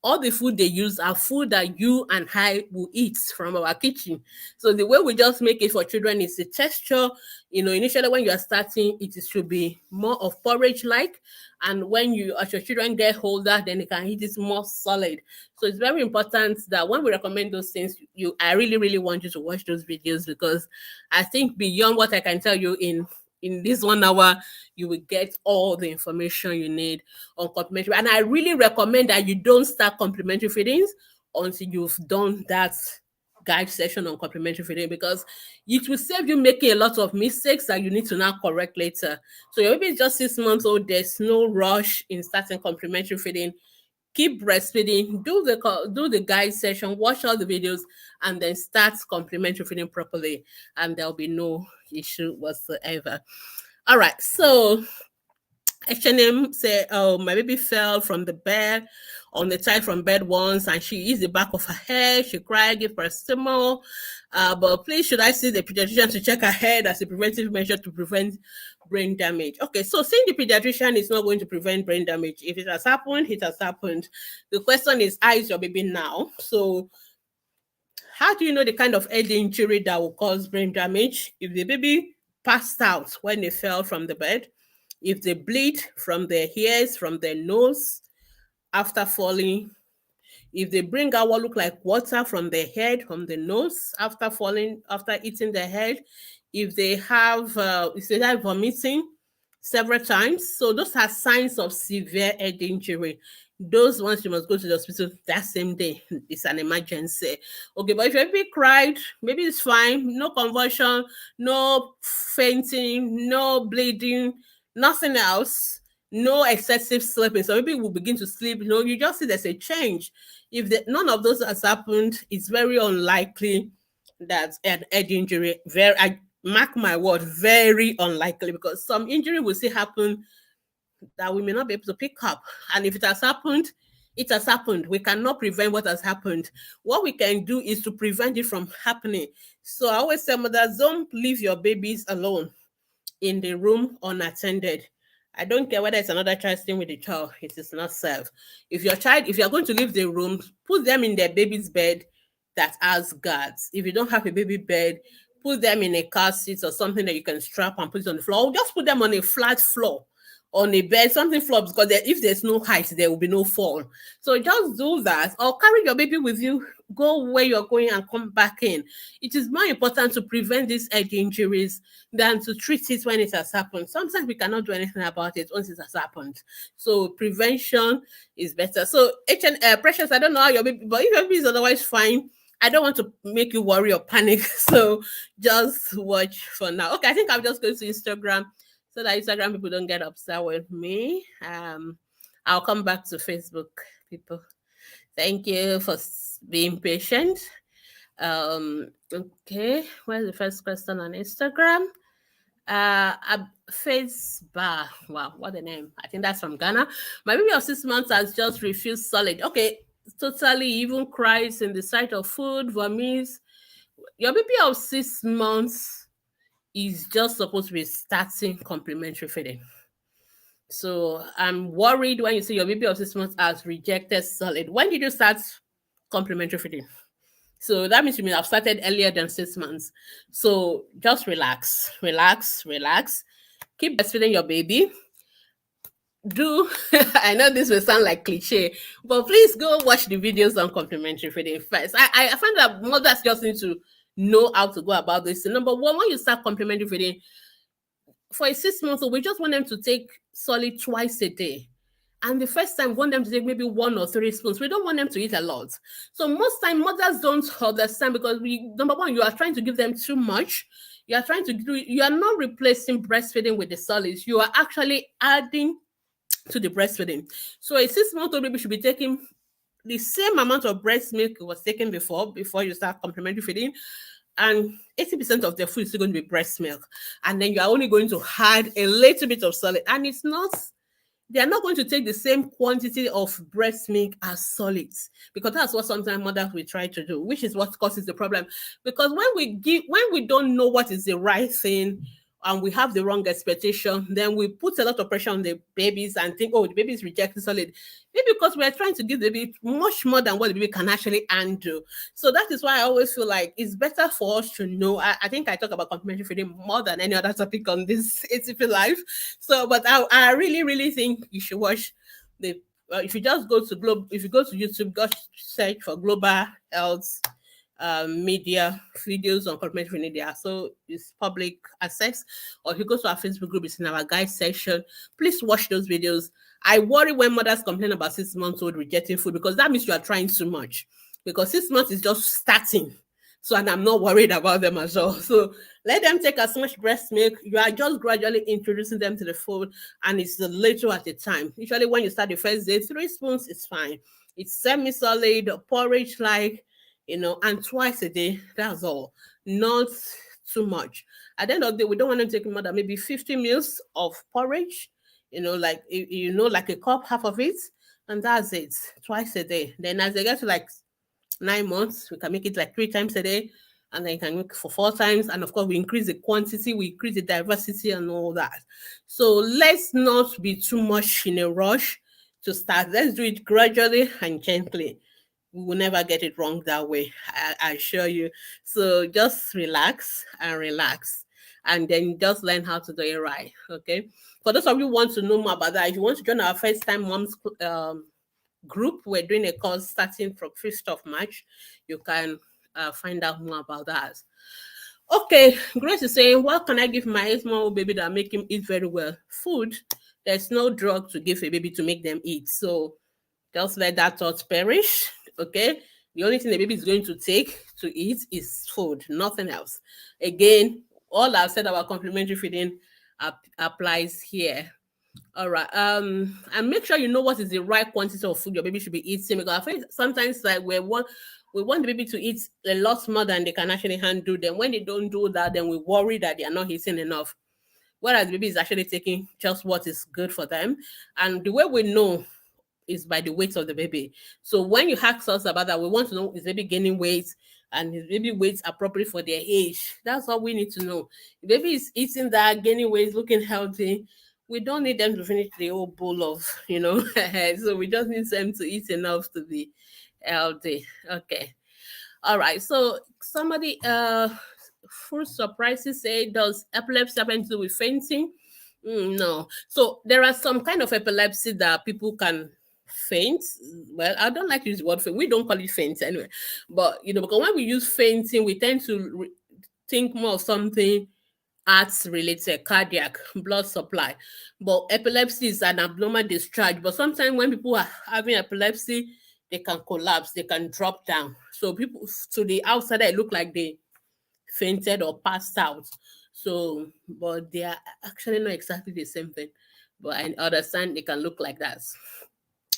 A: All the food they use are food that you and I will eat from our kitchen. So the way we just make it for children is the texture. Initially when you are starting, it should be more of porridge-like. And as your children get older, then they can eat it more solid. So it's very important that when we recommend those things, I really, really want you to watch those videos, because I think beyond what I can tell you in this 1 hour, you will get all the information you need on complementary. And I really recommend that you don't start complementary feedings until you've done that guide session on complementary feeding, because it will save you making a lot of mistakes that you need to now correct later. So your baby is just 6 months old. There's no rush in starting complementary feeding. Keep breastfeeding, do the guide session, watch all the videos, and then start complementary feeding properly, and there'll be no issue whatsoever. All right, so H&M said, "Oh, my baby fell from the bed on the child from bed once, and she used the back of her head. She cried, give paracetamol. But please, should I see the pediatrician to check her head as a preventive measure to prevent brain damage?" Okay, so seeing the pediatrician is not going to prevent brain damage. If it has happened, it has happened. The question is, how is your baby now? So how do you know the kind of head injury that will cause brain damage? If the baby passed out when they fell from the bed, if they bleed from their ears, from their nose after falling, if they bring out what look like water from their head, from the nose after falling, after eating their head, if they have vomiting several times, so those are signs of severe head injury. Those ones you must go to the hospital that same day. It's an emergency. Okay, but if your baby cried, maybe it's fine. No convulsion, no fainting, no bleeding, nothing else, no excessive sleeping. So maybe we'll begin to sleep. You just see there's a change. If none of those has happened, it's very unlikely that an head injury. I mark my word, very unlikely, because some injury will still happen that we may not be able to pick up. And if it has happened, it has happened. We cannot prevent what has happened. What we can do is to prevent it from happening. So I always say, mothers, don't leave your babies alone in the room unattended. I don't care whether it's another child staying with the child, it is not safe. If you're going to leave the room, put them in their baby's bed that has guards. If you don't have a baby bed, put them in a car seat or something that you can strap and put it on the floor. Or just put them on a flat floor, on a bed, something flat, because if there's no height, there will be no fall. So just do that, or carry your baby with you, go where you're going and come back in. It is more important to prevent these head injuries than to treat it when it has happened. Sometimes we cannot do anything about it once it has happened. So prevention is better. So Precious, I don't know how your baby, but if your baby is otherwise fine, I don't want to make you worry or panic. So just watch for now. Okay, I think I'll just go to Instagram so that Instagram people don't get upset with me. I'll come back to Facebook people. Thank you for being patient. Okay, where's the first question on Instagram? Face Bar. Wow, what a name. I think that's from Ghana. My baby of 6 months has just refused solid. Okay, totally, even cries in the sight of food, vomits. Your baby of 6 months is just supposed to be starting complementary feeding. So I'm worried when you say your baby of 6 months has rejected solid. When did you start complementary feeding? So that means you may have started earlier than 6 months. So just relax, relax, relax. Keep breastfeeding your baby. I know this will sound like cliche, but please go watch the videos on complementary feeding first. I find that mothers just need to know how to go about this. So number one, when you start complementary feeding, for a 6 month old, we just want them to take solid twice a day. And the first time, we want them to take maybe 1 or 3 spoons. We don't want them to eat a lot. So most time, mothers don't understand because number one, you are trying to give them too much. You are not replacing breastfeeding with the solids. You are actually adding to the breastfeeding. So a 6 month old baby should be taking the same amount of breast milk it was taken before you start complementary feeding, and 80% of their food is still going to be breast milk. And then you are only going to add a little bit of solid. And they are not going to take the same quantity of breast milk as solids, because that's what sometimes mothers will try to do, which is what causes the problem. Because when we don't know what is the right thing and we have the wrong expectation, then we put a lot of pressure on the babies and think, oh, the baby is rejecting solid. Maybe because we are trying to give the baby much more than what the baby can actually handle. So that is why I always feel like it's better for us to know. I think I talk about complementary feeding more than any other topic on this ATP Life. So, but I really, really think you should watch if you just go to if you go to YouTube, go search for Global Health media videos on complementary media. So it's public access. Or if you go to our Facebook group, it's in our guide section. Please watch those videos. I worry when mothers complain about 6 months old rejecting food, because that means you are trying too much. Because 6 months is just starting. So, and I'm not worried about them as well. So let them take as much breast milk. You are just gradually introducing them to the food, and it's a little at a time. Usually when you start the first day, 3 spoons is fine. It's semi-solid, porridge-like, and twice a day. That's all. Not too much. At the end of the day, we don't want them taking more than maybe 50 meals of porridge like like a cup, half of it, and that's it, twice a day. Then as they get to like 9 months, we can make it like 3 times a day, and then you can make for 4 times. And of course, we increase the quantity, we increase the diversity, and all that. So let's not be too much in a rush to start. Let's do it gradually and gently. We will never get it wrong that way, I assure you. So just relax and relax, and then just learn how to do it right. Okay. For those of you who want to know more about that, if you want to join our first time moms group, we're doing a course starting from 1st of March. You can find out more about that. Okay, Grace is saying, what can I give my small baby that make him eat very well? Food. There's no drug to give a baby to make them eat. So just let that thought perish. Okay. The only thing the baby is going to take to eat is food, nothing else. Again, all I've said about complementary feeding applies here. All right. And make sure you know what is the right quantity of food your baby should be eating, because I think sometimes like we want the baby to eat a lot more than they can actually handle. Then when they don't do that, then we worry that they are not eating enough. Whereas the baby is actually taking just what is good for them. And the way we know is by the weight of the baby. So when you ask us about that, we want to know, is baby gaining weight and is baby weight appropriate for their age? That's all we need to know. If baby is eating that, gaining weight, looking healthy, we don't need them to finish the whole bowl of, so we just need them to eat enough to be healthy. Okay. All right. So somebody full surprises say, does epilepsy happen to do with fainting? No. So there are some kind of epilepsy that people can faint. Well, I don't like to use the word faint. We don't call it faint anyway. But because when we use fainting, we tend to think more of something heart related, cardiac, blood supply. But epilepsy is an abnormal discharge. But sometimes when people are having epilepsy, they can collapse, they can drop down. So people to the outside, it look like they fainted or passed out. So, but they are actually not exactly the same thing. But I understand they can look like that.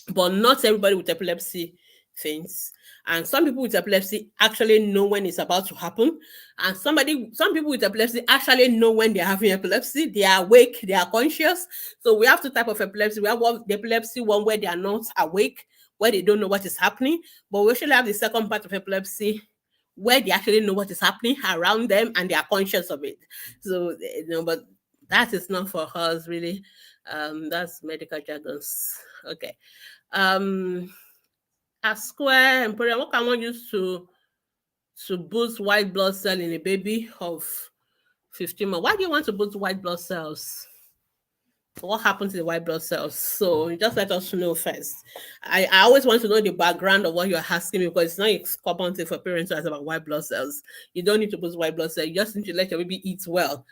A: But not everybody with epilepsy faints. And some people with epilepsy actually know when it's about to happen. And some people with epilepsy actually know when they're having epilepsy. They are awake, they are conscious. So we have two types of epilepsy. We have the epilepsy one where they are not awake, where they don't know what is happening. But we actually have the second part of epilepsy where they actually know what is happening around them and they are conscious of it. So, but that is not for us really. That's medical jargons. Okay. A square emporium, what can one use to boost white blood cell in a baby of 15 months? Why do you want to boost white blood cells? What happened to the white blood cells? So just let us know first. I always want to know the background of what you're asking me, because it's not a common thing for parents to ask about white blood cells. You don't need to boost white blood cells. You just need to let your baby eat well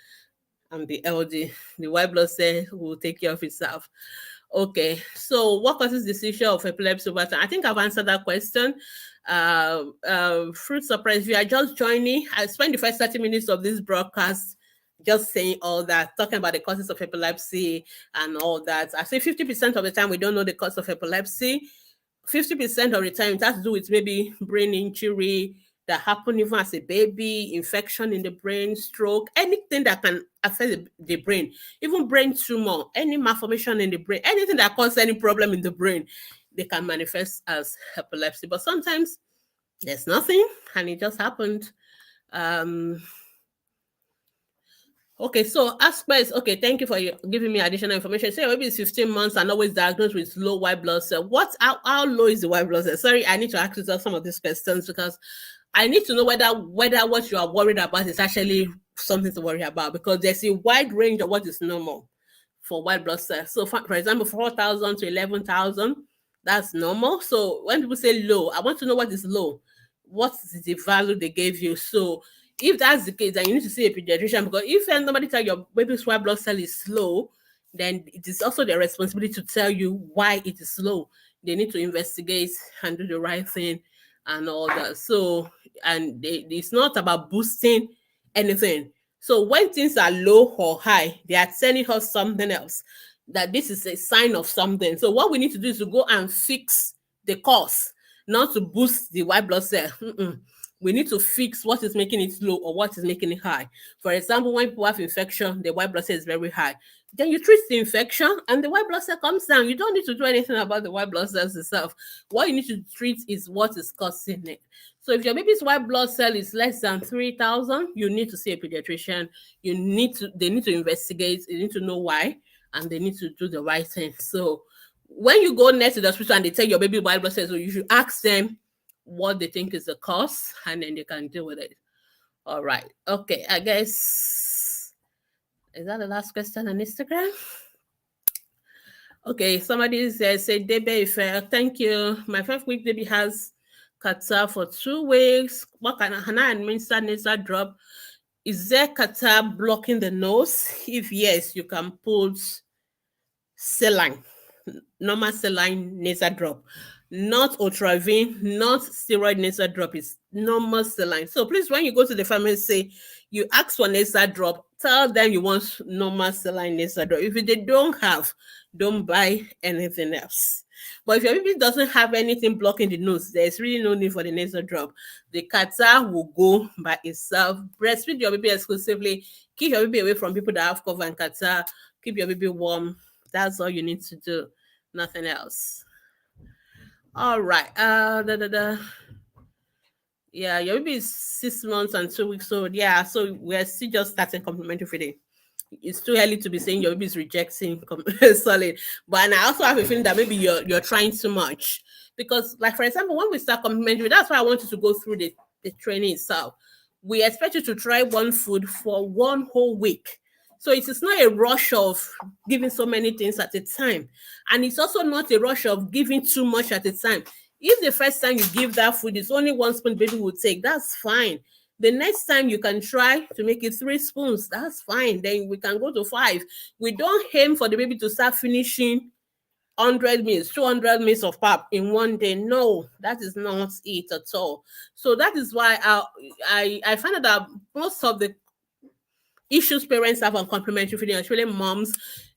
A: and be healthy. The white blood cell will take care of itself. Okay, so what causes the seizure of epilepsy over time? I think I've answered that question. Fruit surprise, if you are just joining, I spent the first 30 minutes of this broadcast just saying all that, talking about the causes of epilepsy and all that. I say 50% of the time we don't know the cause of epilepsy. 50% of the time it has to do with maybe brain injury that happen even as a baby, infection in the brain, stroke, anything that can affect the brain, even brain tumor, any malformation in the brain, anything that causes any problem in the brain, they can manifest as epilepsy. But sometimes there's nothing and it just happened. Okay, so aspects. Okay, thank you for giving me additional information. Say maybe it's 15 months and always diagnosed with low white blood cell. How low is the white blood cell? Sorry, I need to ask you some of these questions because I need to know whether what you are worried about is actually something to worry about, because there's a wide range of what is normal for white blood cells. So for example, 4,000 to 11,000, that's normal. So when people say low, I want to know what is low. What is the value they gave you? So if that's the case, then you need to see a pediatrician, because if somebody tell your baby's white blood cell is low, then it is also their responsibility to tell you why it is low. They need to investigate and do the right thing and all that. So, and it's not about boosting anything. So when things are low or high, they are telling us something else, that this is a sign of something. So what we need to do is to go and fix the cause, not to boost the white blood cell. We need to fix what is making it low or what is making it high. For example, when people have infection, the white blood cell is very high. Then you treat the infection and the white blood cell comes down. You don't need to do anything about the white blood cells itself. What you need to treat is what is causing it. So if your baby's white blood cell is less than 3,000, you need to see a pediatrician. They need to investigate, you need to know why, and they need to do the right thing. So when you go next to the hospital and they tell your baby white blood cells, so you should ask them what they think is the cause, and then they can deal with it. All right. Okay, I guess, is that the last question on Instagram? Okay, somebody says, say, Debe Ife, thank you. My 5-week baby has catarrh for 2 weeks. What can I administer nasal drop? Is there catarrh blocking the nose? If yes, you can put saline, normal saline nasal drop, not Otravin, not steroid nasal drop. It's normal saline. So please, when you go to the pharmacy, you ask for nasal drop. Tell them you want normal saline nasal drop. If they don't have, don't buy anything else. But if your baby doesn't have anything blocking the nose, there's really no need for the nasal drop. The catarrh will go by itself. Breastfeed your baby exclusively. Keep your baby away from people that have cough and catarrh. Keep your baby warm. That's all you need to do. Nothing else. All right. Yeah, your baby is 6 months and 2 weeks old. Yeah, so we're still just starting complementary feeding. It's too early to be saying your baby is rejecting solid. But I also have a feeling that maybe you're trying too much. Because, like, for example, when we start complementary, that's why I want you to go through the training itself. We expect you to try one food for 1 whole week. So it is not a rush of giving so many things at a time. And it's also not a rush of giving too much at a time. If the first time you give that food is only 1 spoon baby will take, that's fine. The next time you can try to make it 3 spoons, that's fine. Then we can go to 5. We don't aim for the baby to start finishing 100 meals, 200 meals of pap in 1 day. No, that is not it at all. So that is why I find out that most of the issues parents have on complementary feeding, especially moms,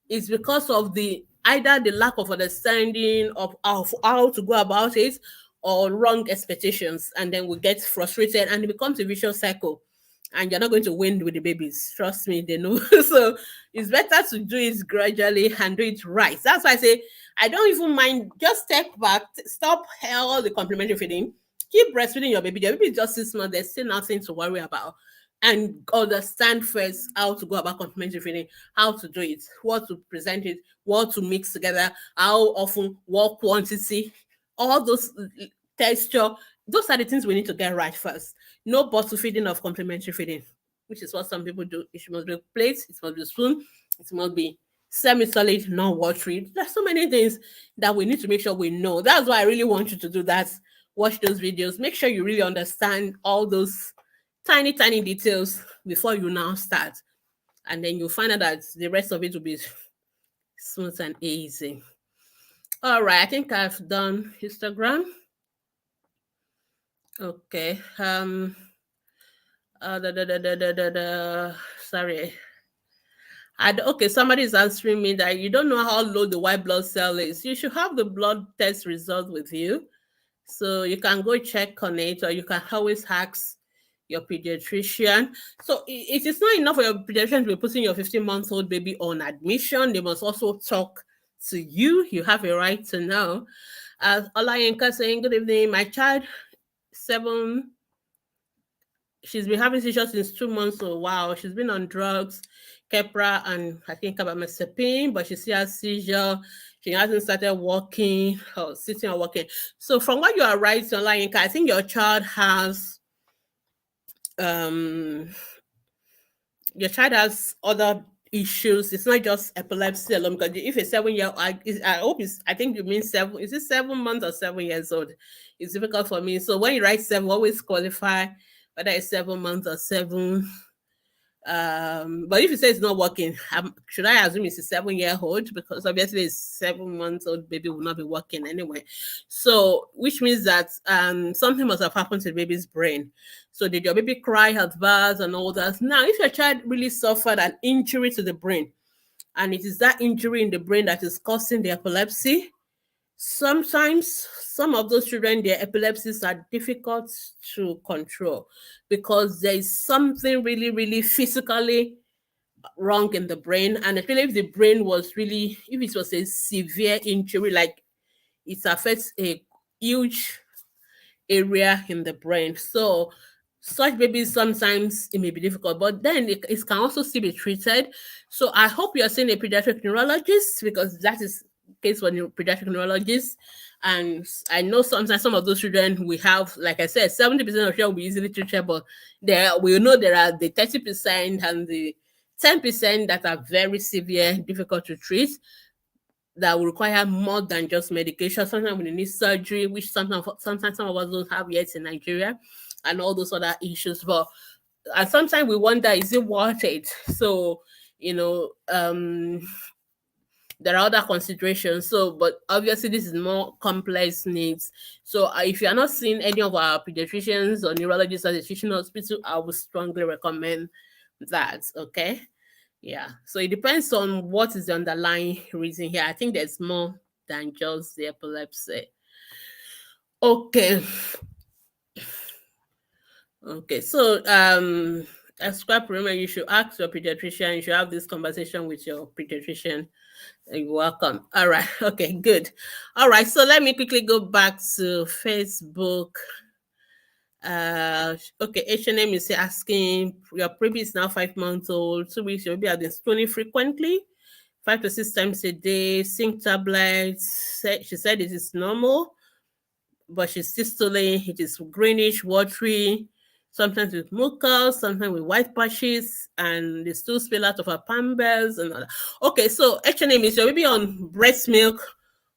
A: is because of either the lack of understanding of how to go about it, or wrong expectations, and then we get frustrated and it becomes a vicious cycle, and you're not going to win with the babies. Trust me, they know. So it's better to do it gradually and do it right. That's why I say I don't even mind, just step back, stop all the complementary feeding, keep breastfeeding your baby. Your baby is just 6 months, there's still nothing to worry about, and understand first how to go about complementary feeding, how to do it, what to present it, what to mix together, how often, what quantity, all those texture. Those are the things we need to get right first. No bottle feeding of complementary feeding, which is what some people do. It must be plate, it must be spoon, it must be semi-solid, not watery. There's so many things that we need to make sure we know. That's why I really want you to do that. Watch those videos. Make sure you really understand all those tiny details before you now start. And then you'll find out that the rest of it will be smooth and easy. All right, I think I've done Instagram. Okay. Sorry. Okay, somebody is answering me that you don't know how low the white blood cell is. You should have the blood test result with you, so you can go check on it, or you can always ask your pediatrician. So it is not enough for your pediatrician to be putting your 15-month-old baby on admission. They must also talk to you. You have a right to know. Olayinka saying, good evening. My child, 7, she's been having seizures since 2 months. So wow, she's been on drugs, Keppra and I think carbamazepine, but she still has seizure. She hasn't started walking or sitting or walking. So from what you are writing, Olayinka, I think your child has other issues. It's not just epilepsy alone, because if a 7-year-old, I think you mean 7, is it 7 months or 7 years old? It's difficult for me. So when you write 7, always qualify whether it's 7 months or 7. But if you say it's not working, should I assume it's a 7-year-old? Because obviously a 7-month-old baby will not be working anyway. So which means that something must have happened to the baby's brain. So did your baby cry at birth and all that? Now, if your child really suffered an injury to the brain, and it is that injury in the brain that is causing the epilepsy, sometimes some of those children, their epilepsies are difficult to control because there is something really physically wrong in the brain, and especially if the brain was really, if it was a severe injury, like it affects a huge area in the brain. So such babies, sometimes it may be difficult, but then it can also still be treated. So I hope you're seeing a pediatric neurologist, because that is case for pediatric neurologist. And I know sometimes some of those children we have, like I said, 70% of children will be easily treated, but we know there are the 30% and the 10% that are very severe, difficult to treat, that will require more than just medication. Sometimes we need surgery, which sometimes some of us don't have yet in Nigeria, and all those other issues. But and sometimes we wonder, is it worth it? So, you know, there are other considerations. So, but obviously this is more complex needs. So if you are not seeing any of our pediatricians or neurologists at the teaching hospital, I would strongly recommend that. Okay. Yeah. So it depends on what is the underlying reason here. I think there's more than just the epilepsy. Okay. Okay. So as scrap, remember, you should ask your pediatrician, you should have this conversation with your pediatrician. You're welcome. All right. Okay, good. All right. So let me quickly go back to Facebook. Okay, HNM is asking, your baby is now 5 months old, 2 weeks, your baby has been stooning frequently, 5 to 6 times a day, zinc tablets. She said it is normal, but she's still stooling. It is greenish, watery, sometimes with mucus, sometimes with white patches, and the stool spill out of her pampers and all that. Okay, so HNM, is your baby on breast milk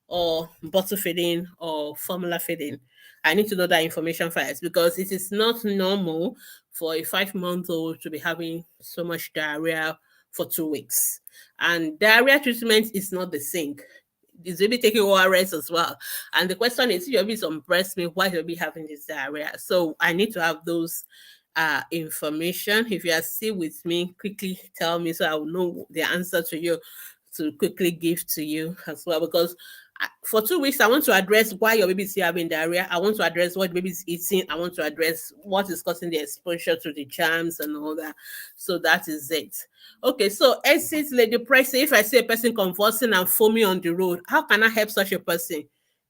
A: or bottle feeding or formula feeding? I need to know that information first, because it is not normal for a 5-month-old to be having so much diarrhea for 2 weeks. And diarrhea treatment is not the same. Is baby taking ORS as well? And the question is, if your baby is on breast milk, why your baby having this diarrhea? So I need to have those information. If you are still with me, quickly tell me so I will know the answer to you, to quickly give to you as well. Because for 2 weeks, I want to address why your baby is still having diarrhea. I want to address what the baby is eating. I want to address what is causing the exposure to the germs and all that. So that is it. Okay, so exit Lady Press. If I see a person convulsing and foaming on the road, how can I help such a person?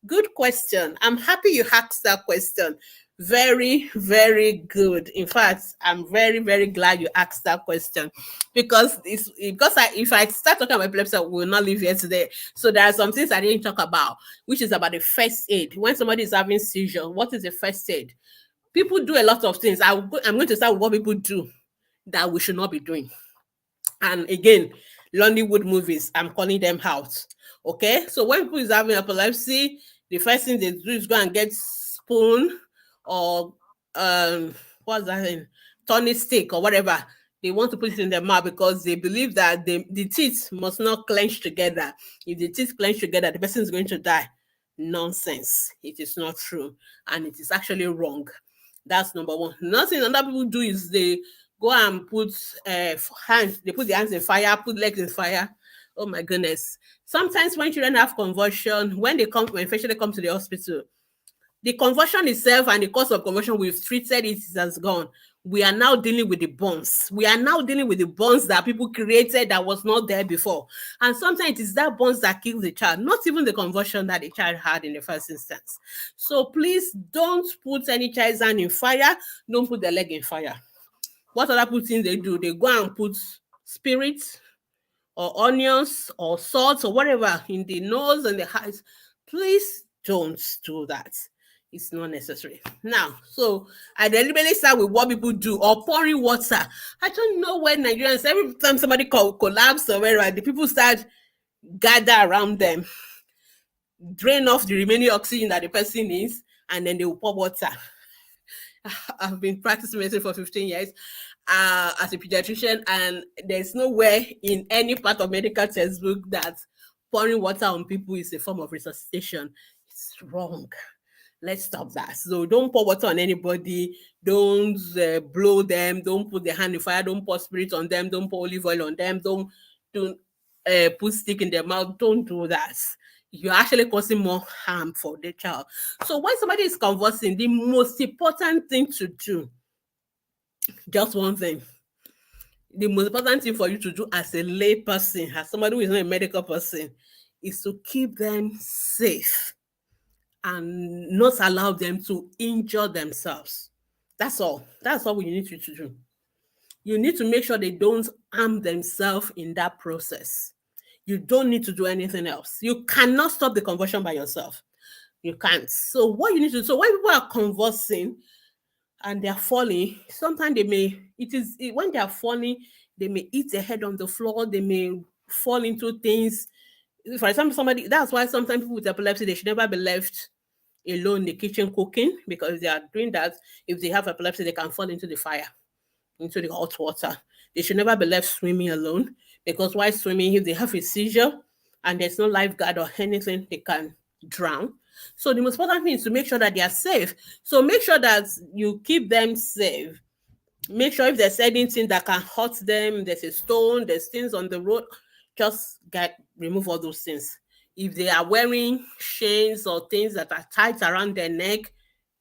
A: Good question. I'm happy you asked that question. Very, very good. In fact, I'm very, very glad you asked that question, because if I start talking about epilepsy, we will not leave here today. So there are some things I didn't talk about, which is about the first aid. When somebody is having seizure, what is the first aid? People do a lot of things. I'm going to start with what people do that we should not be doing. And again, Lollywood movies, I'm calling them out. Okay, so when people is having epilepsy, the first thing they do is go and get spoon or what's that thing, tonic stick or whatever. They want to put it in their mouth because they believe that the teeth must not clench together. If the teeth clench together, the person is going to die. Nonsense. It is not true, and it is actually wrong. That's number one. Nothing other people do is they go and put hands, they put their hands in fire, put legs in fire. Oh my goodness. Sometimes when children have convulsion, when eventually come to the hospital, the convulsion itself and the cause of convulsion, we've treated it, it has gone. We are now dealing with the bonds. We are now dealing with the bonds that people created that was not there before. And sometimes it is that bonds that kills the child, not even the convulsion that the child had in the first instance. So please don't put any child's hand in fire. Don't put their leg in fire. What other people things they do? They go and put spirits or onions or salt or whatever in the nose and the eyes. Please don't do that. It's not necessary. Now, so I deliberately start with what people do, or pouring water. I don't know when Nigerians, every time somebody collapse or whatever, the people start gather around them, drain off the remaining oxygen that the person needs, and then they will pour water. I've been practicing medicine for 15 years as a pediatrician, and there's nowhere in any part of medical textbook that pouring water on people is a form of resuscitation. It's wrong. Let's stop that. So don't pour water on anybody. Don't blow them. Don't put their hand in fire. Don't pour spirit on them. Don't pour olive oil on them. Don't put stick in their mouth. Don't do that. You're actually causing more harm for the child. So when somebody is convulsing, the most important thing to do, just one thing, The most important thing for you to do as a lay person, as somebody who is not a medical person, is to keep them safe and not allow them to injure themselves. That's all. That's all we need you to do. You need to make sure they don't harm themselves in that process. You don't need to do anything else. You cannot stop the convulsion by yourself. You can't. So what you need to do, so when people are convulsing and they're falling, sometimes when they are falling, they may hit their head on the floor, they may fall into things. For example, that's why sometimes people with epilepsy, they should never be left alone in the kitchen cooking, because if they are doing that, if they have epilepsy, they can fall into the fire, into the hot water. They should never be left swimming alone, because while swimming, if they have a seizure and there's no lifeguard or anything, they can drown. So the most important thing is to make sure that they are safe. So make sure that you keep them safe. Make sure if there's anything that can hurt them, there's a stone, there's things on the road, just remove all those things. If they are wearing chains or things that are tight around their neck,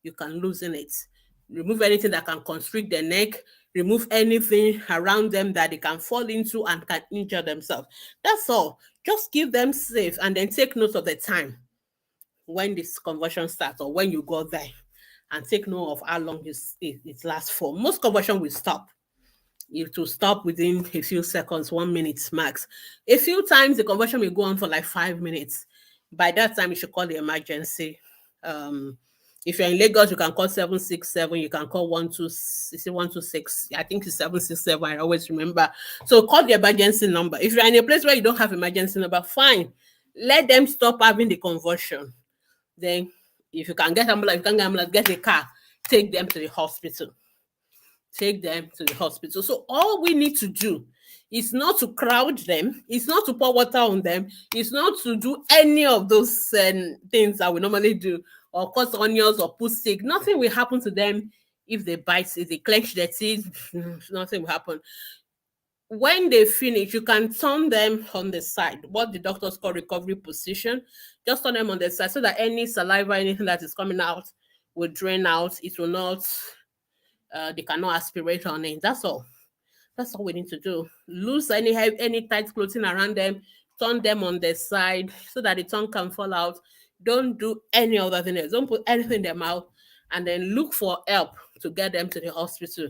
A: you can loosen it. Remove anything that can constrict their neck. Remove anything around them that they can fall into and can injure themselves. That's all. Just keep them safe and then take note of the time when this conversion starts or when you go there, and take note of how long it lasts for. Most conversion will stop. It will stop within a few seconds, 1 minute max. A few times the conversion will go on for like 5 minutes. By that time, you should call the emergency. If you're in Lagos, you can call 767. You can call 126. I think it's 767. I always remember. So call the emergency number. If you're in a place where you don't have emergency number, fine. Let them stop having the conversion. Then, if you can get ambulance, get a car, take them to the hospital. Take them to the hospital. So all we need to do is not to crowd them, it's not to pour water on them, it's not to do any of those things that we normally do, or cut onions or put stick. Nothing will happen to them if they bite, if they clench their teeth. Nothing will happen. When they finish, you can turn them on the side, what the doctors call recovery position. Just turn them on the side so that any saliva, anything that is coming out will drain out. It will not, they cannot aspirate on it. That's all. That's all we need to do. Loose any tight clothing around them, turn them on the side so that the tongue can fall out. Don't do any other thing else. Don't put anything in their mouth, and then look for help to get them to the hospital.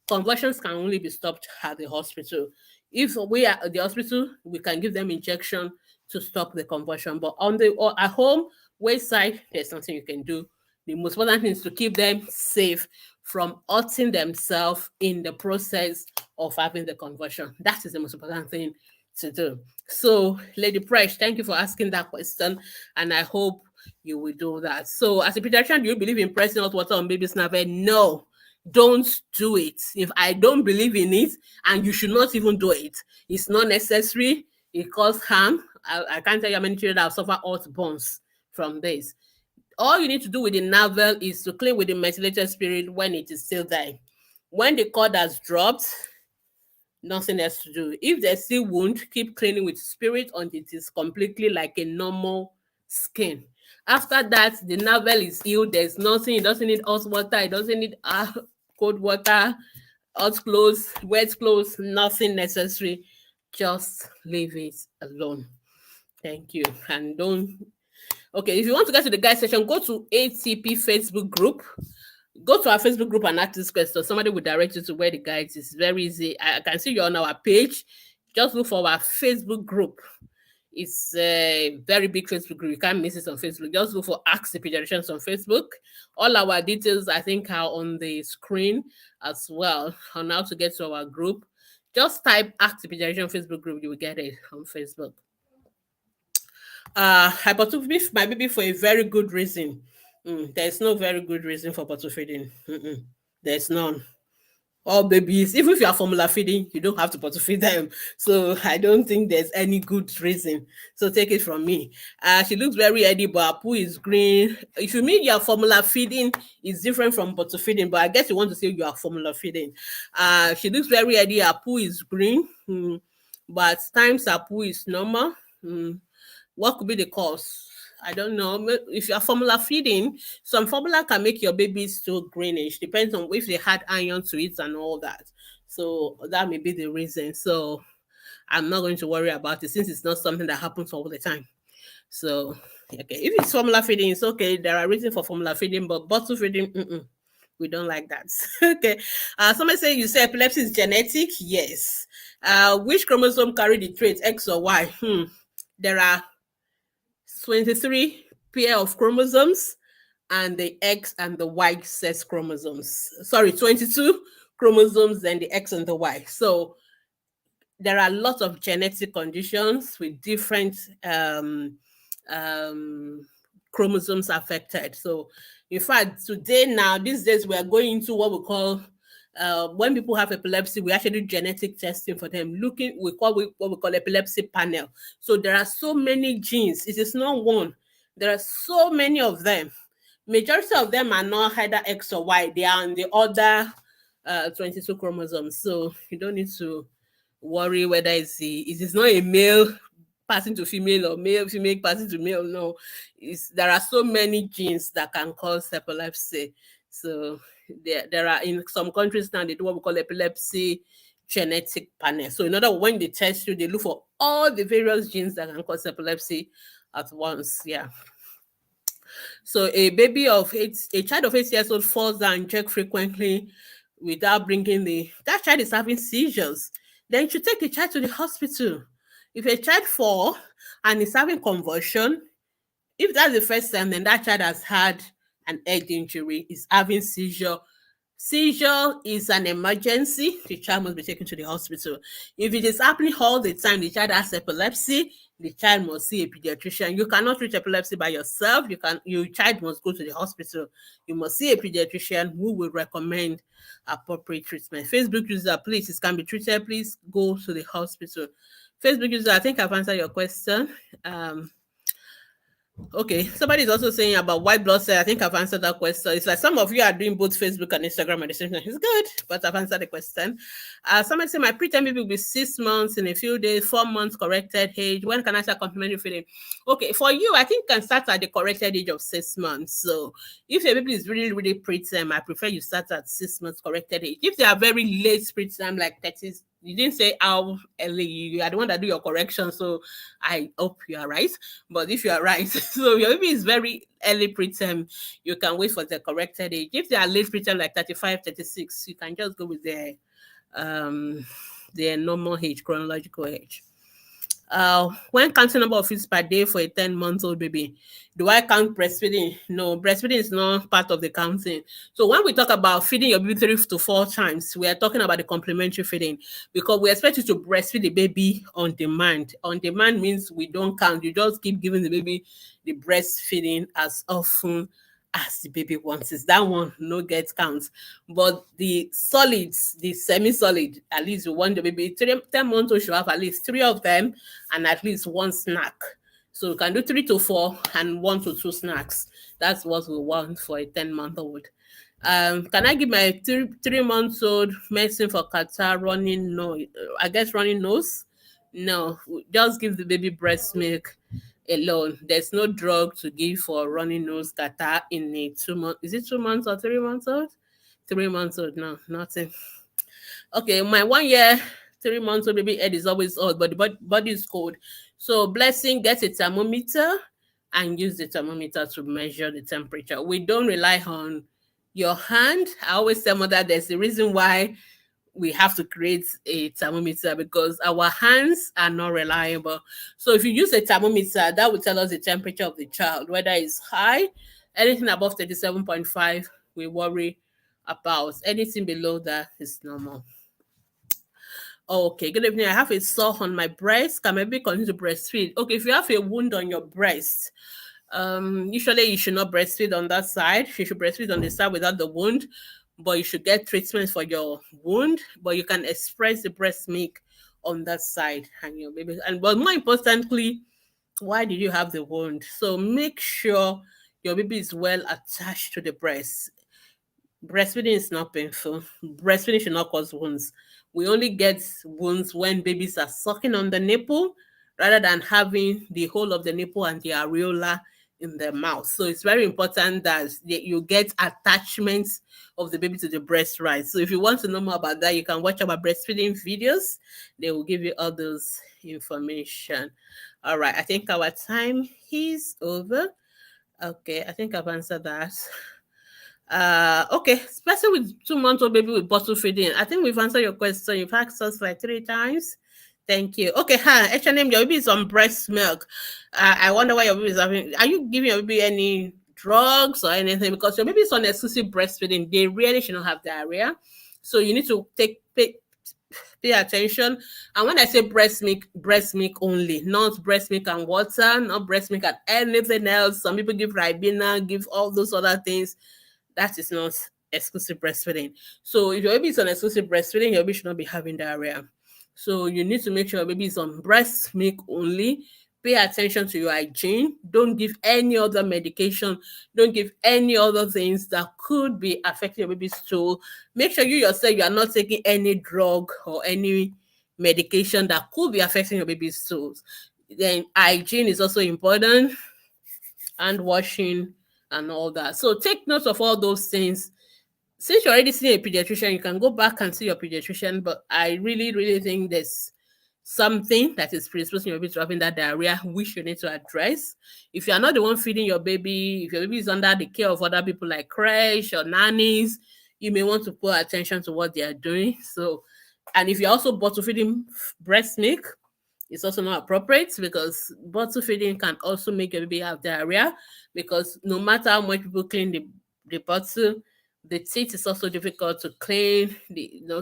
A: Conversions can only be stopped at the hospital. If we are at the hospital, we can give them injection to stop the conversion. But or at home, wayside, there's nothing you can do. The most important thing is to keep them safe from hurting themselves in the process of having the conversion. That is the most important thing to do. So, Lady Presh, thank you for asking that question, and I hope you will do that. So, as a pediatrician, do you believe in pressing hot water on baby's navel? No, don't do it. If I don't believe in it, and you should not even do it, it's not necessary. It causes harm. I can't tell you how many children have suffered hot burns from this. All you need to do with the navel is to clean with the methylated spirit when it is still there. When the cord has dropped, nothing else to do. If there's still wound, keep cleaning with spirit until it is completely like a normal skin. After that, the navel is healed. There's nothing. It doesn't need hot water. It doesn't need cold water, hot clothes, wet clothes, nothing necessary. Just leave it alone. Thank you. And don't. Okay, if you want to get to the guide section, go to ATP Facebook group. Go to our Facebook group and ask this question. Somebody will direct you to where the guides is. Very easy. I can see you're on our page. Just look for our Facebook group. It's a very big Facebook group. You can't miss it on Facebook. Just look for Ask the Pediatricians on Facebook. All our details, I think, are on the screen as well on how to get to our group. Just type Ask the Pediatrician Facebook group. You will get it on Facebook. I bottle feed my baby for a very good reason. There's no very good reason for bottle feeding. There's none. All babies, even if you are formula feeding, you don't have to bottle feed them. So I don't think there's any good reason. So take it from me. She looks very edible. Her poo is green. If you mean your formula feeding is different from bottle feeding, but I guess you want to say you are formula feeding. She looks very edible. Her poo is green, but times her poo is normal. What could be the cause? I don't know. If you're formula feeding, some formula can make your baby still greenish. Depends on if they had iron to it and all that. So that may be the reason. So I'm not going to worry about it since it's not something that happens all the time. So, okay, if it's formula feeding, it's okay. There are reasons for formula feeding, but bottle feeding, we don't like that. Okay. Somebody say you say epilepsy is genetic. Yes. Which chromosome carry the trait X or Y? There are 23 pair of chromosomes, and the X and the Y sex chromosomes. Sorry, 22 chromosomes, and the X and the Y. So there are lots of genetic conditions with different um, chromosomes affected. So, in fact, today now, these days, we are going into what we call when people have epilepsy, we actually do genetic testing for them. What we call epilepsy panel. So there are so many genes. It is not one. There are so many of them. Majority of them are not either X or Y. They are on the other 22 chromosomes. So you don't need to worry whether it is not a male passing to female or female passing to male. No, there are so many genes that can cause epilepsy. So there are in some countries now they do what we call epilepsy genetic panel. So in other words, when they test you, they look for all the various genes that can cause epilepsy at once. Yeah. So a child of 8 years old falls down and jerk frequently without bringing that child is having seizures. Then you should take the child to the hospital. If a child fall and is having convulsion, if that's the first time, then that child has had an head injury, is having seizure. Seizure is an emergency. The child must be taken to the hospital. If it is happening all the time, the child has epilepsy, the child must see a pediatrician. You cannot treat epilepsy by yourself. Your child must go to the hospital. You must see a pediatrician who will recommend appropriate treatment. Facebook user, please, it can be treated. Please go to the hospital. Facebook user, I think I've answered your question. Okay, somebody is also saying about white blood cell. I think I've answered that question. It's like some of you are doing both Facebook and Instagram at the same time. It's good, but I've answered the question. Somebody say my preterm baby will be 6 months in a few days, 4 months corrected age. When can I start complementary feeding? Okay, for you, I think you can start at the corrected age of 6 months. So if your baby is really, really preterm, I prefer you start at 6 months corrected age. If they are very late preterm, like 30s, you didn't say how early, you are the one that do your correction, so I hope you are right. But if you are right, so your baby is very early preterm, you can wait for the corrected age. If they are late preterm, like 35, 36, you can just go with their normal age, chronological age. When counting number of feeds per day for a 10-month-old baby, do I count breastfeeding? No, breastfeeding is not part of the counting. So when we talk about feeding your baby 3 to 4 times, we are talking about the complementary feeding, because we expect you to breastfeed the baby on demand. On demand means we don't count. You just keep giving the baby the breastfeeding as often as the baby wants. Is that one no get counts? But the solids, the semi-solid, at least you want the baby 10 months old should have at least 3 of them and at least 1 snack. So you can do 3 to 4 and 1 to 2 snacks. That's what we want for a 10-month-old. Can I give my 3-month-old medicine for catarrh, running nose? I guess running nose? No, just give the baby breast milk alone. There's no drug to give for running nose, catarrh in a 2 month. Is it 2 months or 3 months old? 3 months old. No, nothing. Okay, my 1 year, 3 months old baby head is always old, but the body is cold. So Blessing, get a thermometer and use the thermometer to measure the temperature. We don't rely on your hand. I always tell mother there's a reason why we have to create a thermometer, because our hands are not reliable. So if you use a thermometer, that will tell us the temperature of the child, whether it's high, anything above 37.5, we worry about. Anything below that is normal. Okay, good evening. I have a sore on my breast. Can my baby continue to breastfeed? Okay, if you have a wound on your breast, usually you should not breastfeed on that side. You should breastfeed on the side without the wound, but you should get treatment for your wound. But you can express the breast milk on that side, and your baby. But more importantly, why did you have the wound? So make sure your baby is well attached to the breast. Breastfeeding is not painful. Breastfeeding should not cause wounds. We only get wounds when babies are sucking on the nipple rather than having the whole of the nipple and the areola in their mouth. So it's very important that you get attachment of the baby to the breast, right? So if you want to know more about that, you can watch our breastfeeding videos. They will give you all those information. All right, I think our time is over. Okay, I think I've answered that. Okay, especially with 2 months old baby with bottle feeding. I think we've answered your question. You've asked us like 3 times. Thank you. Okay, H&M, your baby is on breast milk. I wonder why your baby is having. Are you giving your baby any drugs or anything? Because your baby is on exclusive breastfeeding. They really should not have diarrhea. So you need to pay attention. And when I say breast milk only, not breast milk and water, not breast milk and anything else. Some people give Ribena, give all those other things. That is not exclusive breastfeeding. So if your baby is on exclusive breastfeeding, your baby should not be having diarrhea. So you need to make sure your baby is on breast milk only. Pay attention to your hygiene. Don't give any other medication. Don't give any other things that could be affecting your baby's stool. Make sure you yourself, you are not taking any drug or any medication that could be affecting your baby's stools. Then hygiene is also important, and washing and all that. So take note of all those things. Since you're already seeing a pediatrician, you can go back and see your pediatrician. But I really, really think there's something that is predisposing your baby to having that diarrhea, which you need to address. If you're not the one feeding your baby, if your baby is under the care of other people like creche or nannies, you may want to pay attention to what they are doing. So, and if you're also bottle feeding breast milk, it's also not appropriate, because bottle feeding can also make your baby have diarrhea, because no matter how much people clean the bottle, the teeth is also difficult to clean.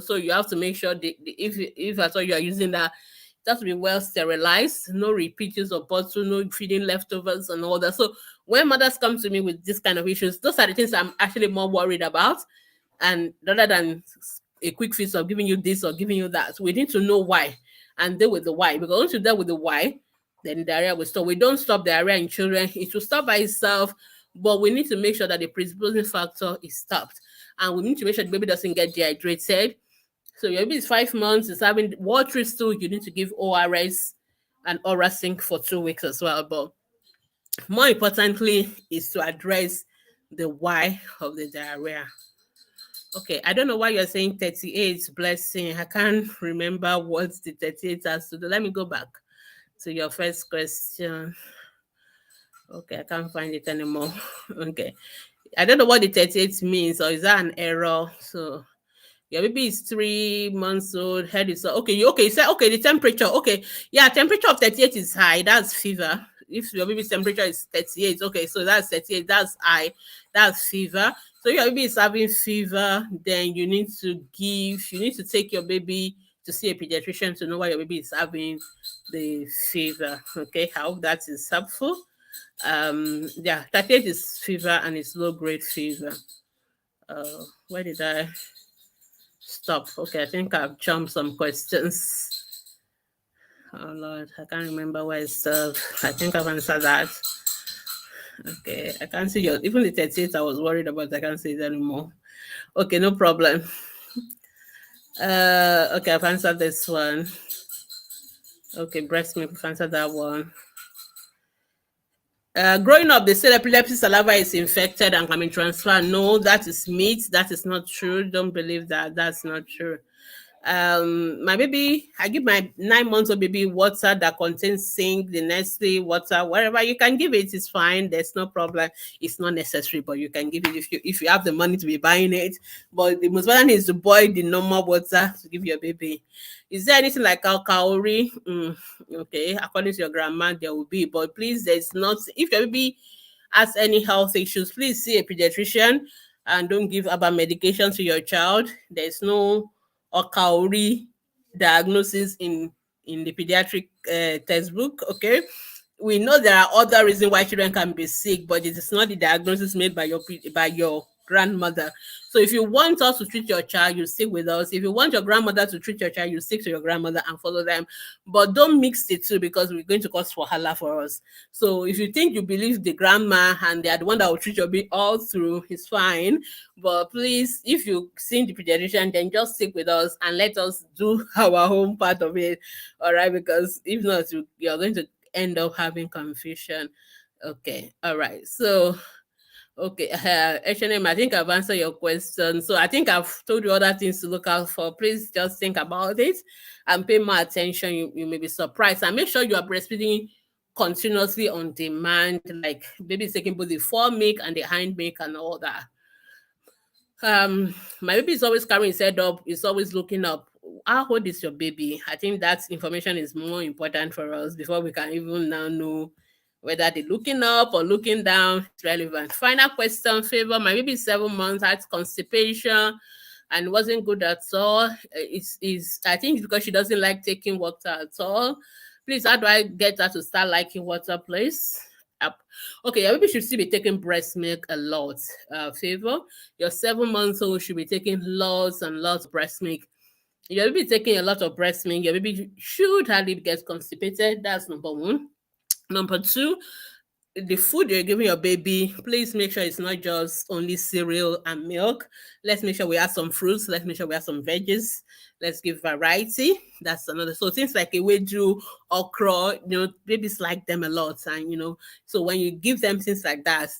A: So you have to make sure if at all you are using that, it has to be well sterilized, no repeat use of bottle, no feeding leftovers and all that. So when mothers come to me with this kind of issues, those are the things I'm actually more worried about. And rather than a quick fix of giving you this or giving you that, we need to know why and deal with the why. Because once you deal with the why, then diarrhea will stop. We don't stop diarrhea in children. It will stop by itself, but we need to make sure that the predisposing factor is stopped. And we need to make sure the baby doesn't get dehydrated. So your baby is 5 months, is having watery stool, you need to give ORS and oral sync for 2 weeks as well. But more importantly is to address the why of the diarrhea. Okay, I don't know why you're saying 38, blessing. I can't remember what the 38 has to do. Let me go back to your first question. Okay, I can't find it anymore. Okay. I don't know what the 38 means, or is that an error? So your baby is 3 months old, head is okay. You said okay, the temperature. Okay, yeah, temperature of 38 is high. That's fever. If your baby's temperature is 38, okay, so that's 38, that's high, that's fever. So your baby is having fever, then you need to take your baby to see a pediatrician to know why your baby is having the fever. Okay, I hope that is helpful. Yeah, 38 is fever and it's low grade fever. Where did I stop? Okay, I think I've jumped some questions. Oh Lord, I can't remember where I stopped. I think I've answered that. Okay, I can't see even the 38 I was worried about, I can't see it anymore. Okay, no problem. Okay, I've answered this one. Okay, breast milk, I've answered that one. Growing up, they said epilepsy saliva is infected and can be transferred. No, that is myth. That is not true. Don't believe that. That's not true. My baby, I give my 9 months old baby water that contains zinc, the Nestle water, wherever you can give it is fine. There's no problem. It's not necessary, but you can give it if you have the money to be buying it. But the most important is to boil the normal water to give your baby. Is there anything like alkaori? Okay, according to your grandma, there will be, but please, there's not. If your baby has any health issues, please see a pediatrician and don't give herbal medication to your child. There's no or Kaori diagnosis in the pediatric textbook. Okay, we know there are other reasons why children can be sick, but it is not the diagnosis made by your grandmother. So if you want us to treat your child, you stick with us. If you want your grandmother to treat your child, you stick to your grandmother and follow them. But don't mix the two, because we're going to cause wahala for us. So if you think you believe the grandma and they are the one that will treat your baby all through, it's fine. But please, if you see the pediatrician, then just stick with us and let us do our own part of it. All right, because if not, you're going to end up having confusion. Okay, all right. So, okay, H&M, I think I've answered your question. So I think I've told you other things to look out for. Please just think about it and pay more attention. You may be surprised. And make sure you are breastfeeding continuously on demand, like baby is taking both the fore milk and the hind milk and all that. My baby is always carrying his head up, is always looking up. How old is your baby? I think that information is more important for us before we can even now know whether they're looking up or looking down. It's relevant. Final question, favor. My baby is 7 months, had constipation and wasn't good at all. It's I think it's because she doesn't like taking water at all. Please, how do I get her to start liking water, please? Up. Okay, your baby should still be taking breast milk a lot. Favor. Your 7 months old should be taking lots and lots of breast milk. Your baby taking a lot of breast milk. Your baby should hardly get constipated. That's number one. Number two, the food you're giving your baby, please make sure it's not just only cereal and milk. Let's make sure we have some fruits. Let's make sure we have some veggies. Let's give variety. That's another. So things like ewedu, okra, babies like them a lot. And, so when you give them things like that,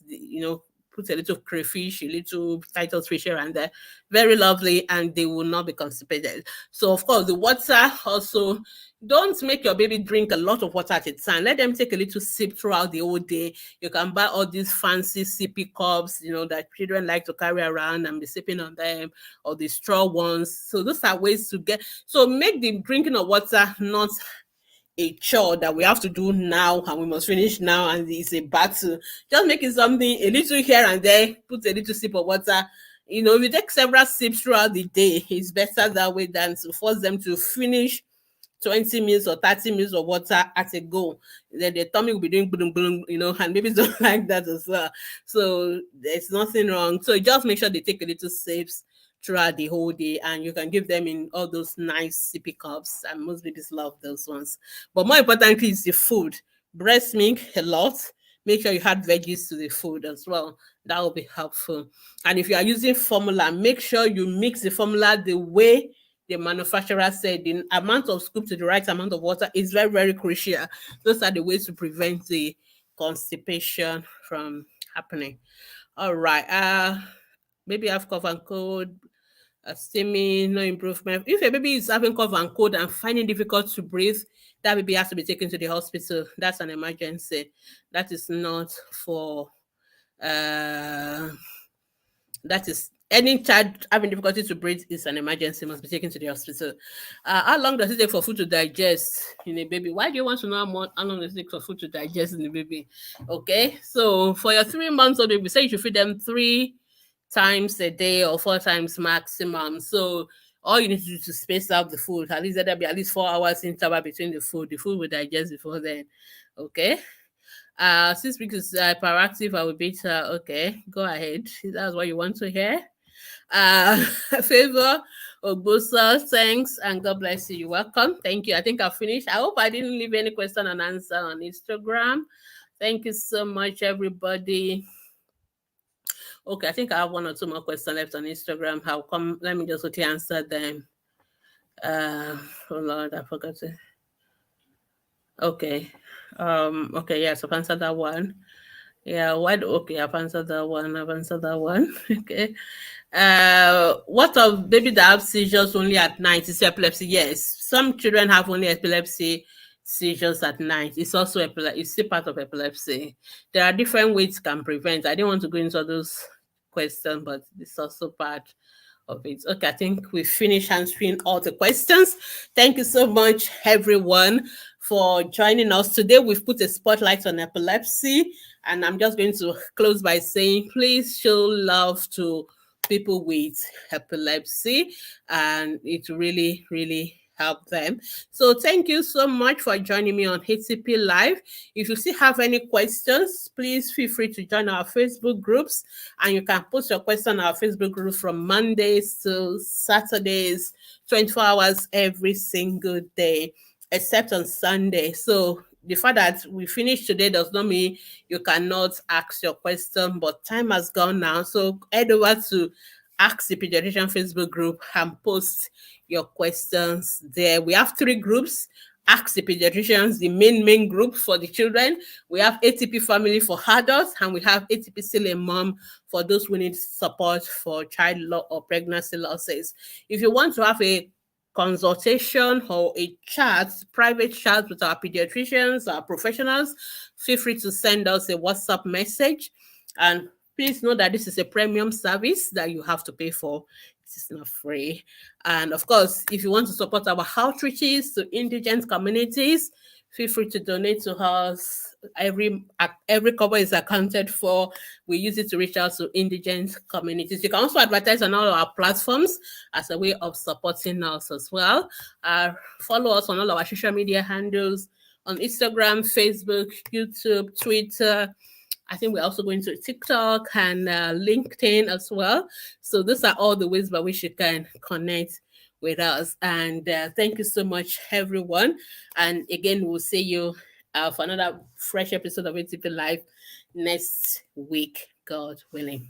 A: put a little crayfish, a little titled fish here and there. Very lovely, and they will not be constipated. So, of course, the water also, don't make your baby drink a lot of water at a time. Let them take a little sip throughout the whole day. You can buy all these fancy sippy cups, that children like to carry around and be sipping on them, or the straw ones. So those are ways to so make the drinking of water not a chore that we have to do now and we must finish now and it's a battle. Just make it something a little here and there, put a little sip of water. If you take several sips throughout the day, it's better that way than to force them to finish 20 minutes or 30 minutes of water at a go. Then the tummy will be doing boom, boom, and babies don't like that as well. So there's nothing wrong. So just make sure they take a little sips throughout the whole day, and you can give them in all those nice sippy cups, and most babies love those ones. But more importantly is the food. Breast milk a lot. Make sure you add veggies to the food as well. That will be helpful. And if you are using formula, make sure you mix the formula the way the manufacturer said. The amount of scoop to the right amount of water is very, very crucial. Those are the ways to prevent the constipation from happening. All right. Maybe have cough and cold, steaming, no improvement. If a baby is having cough and cold and finding difficult to breathe, that baby has to be taken to the hospital. That's an emergency. That is not for that is any child having difficulty to breathe is an emergency, must be taken to the hospital. How long does it take for food to digest in a baby? Why do you want to know how long does it take for food to digest in a baby? Okay, so for your 3 months old baby, say you should feed them 3 times a day or 4 times maximum. So all you need to do to space out the food, at least there'll be at least 4 hours interval between the food. The food will digest before then. Okay. 6 weeks is hyperactive, I will beat her. Okay, go ahead. That's what you want to hear. Favor Ogbosa, thanks and God bless you. You're welcome. Thank you. I think I've finished. I hope I didn't leave any question and answer on Instagram. Thank you so much, everybody. Okay, I think I have 1 or 2 more questions left on Instagram. How come? Let me just quickly answer them. Oh Lord, I forgot it. Okay. Okay, yes, I've answered that one. Yeah, okay, I've answered that one. Okay. What of baby that have seizures only at night? Is epilepsy? Yes. Some children have only epilepsy seizures at night. It's also it's still part of epilepsy. There are different ways can prevent. I didn't want to go into those questions, but it's also part of it. Okay, I think we finished answering all the questions. Thank you so much, everyone, for joining us today. We've put a spotlight on epilepsy, and I'm just going to close by saying, please show love to people with epilepsy, and it really, really help them. So thank you so much for joining me on HCP Live. If you still have any questions, please feel free to join our Facebook groups, and you can post your question on our Facebook group from Mondays to Saturdays, 24 hours every single day, except on Sunday. So the fact that we finished today does not mean you cannot ask your question, but time has gone now. So head over to Ask the Pediatrician Facebook group and post your questions there. We have 3 groups. Ask the pediatricians, the main group for the children. We have ATP family for adults, and we have ATP still a mom for those who need support for child or pregnancy losses. If you want to have a consultation or a chat, private chat with our pediatricians, our professionals, feel free to send us a WhatsApp message. And please know that this is a premium service that you have to pay for. It's not free. And of course, if you want to support our outreaches to indigent communities, feel free to donate to us. Every cover is accounted for. We use it to reach out to indigent communities. You can also advertise on all our platforms as a way of supporting us as well. Follow us on all our social media handles on Instagram, Facebook, YouTube, Twitter. I think we're also going to TikTok and LinkedIn as well. So those are all the ways by which you can connect with us. And thank you so much, everyone. And again, we'll see you for another fresh episode of ATP Live next week, God willing.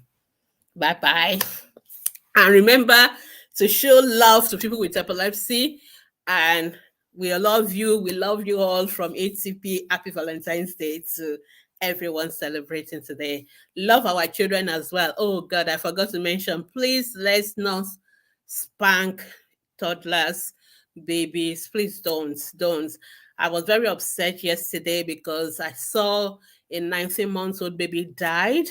A: Bye-bye. And remember to show love to people with epilepsy. And we love you. We love you all from ATP. Happy Valentine's Day to everyone celebrating today. Love our children as well. Oh God, I forgot to mention, please let's not spank toddlers, babies. Please don't. I was very upset yesterday because I saw a 19-month-old baby died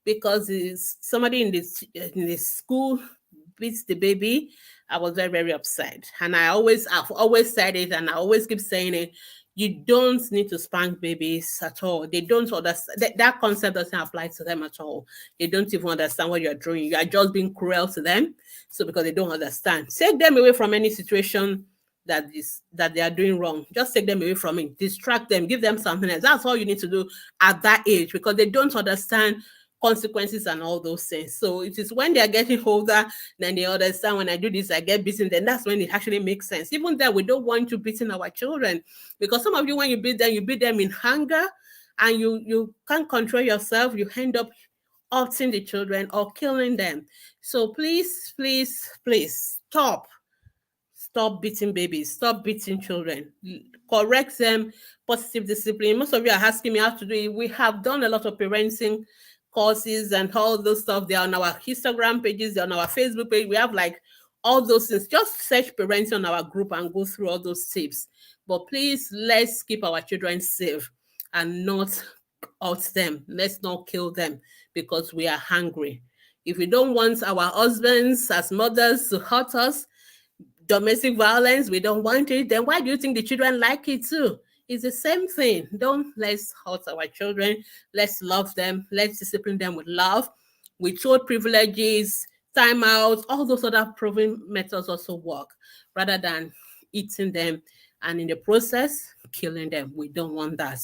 A: because somebody in this school beats the baby. I was very, very upset. And I've always said it, and I always keep saying it. You don't need to spank babies at all. They don't understand. That concept doesn't apply to them at all. They don't even understand what you're doing. You are just being cruel to them. So because they don't understand, take them away from any situation that they are doing wrong. Just take them away from it. Distract them. Give them something else. That's all you need to do at that age, because they don't understand consequences and all those things. So it is when they are getting older, then they understand, when I do this, I get beaten. Then that's when it actually makes sense. Even then, we don't want to beating our children, because some of you, when you beat them in anger, and you can't control yourself. You end up hurting the children or killing them. So please stop beating babies, stop beating children, correct them, positive discipline. Most of you are asking me how to do it. We have done a lot of parenting courses and all those stuff. They're on our Instagram pages, they're on our Facebook page. We have like all those things. Just search parenting on our group and go through all those tips. But please, let's keep our children safe and not hurt them. Let's not kill them because we are hungry. If we don't want our husbands as mothers to hurt us, domestic violence, we don't want it, then why do you think the children like it too? It's the same thing. Let's hurt our children. Let's love them. Let's discipline them with love. Withhold privileges, timeouts, all those other proven methods also work, rather than eating them and in the process killing them. We don't want that.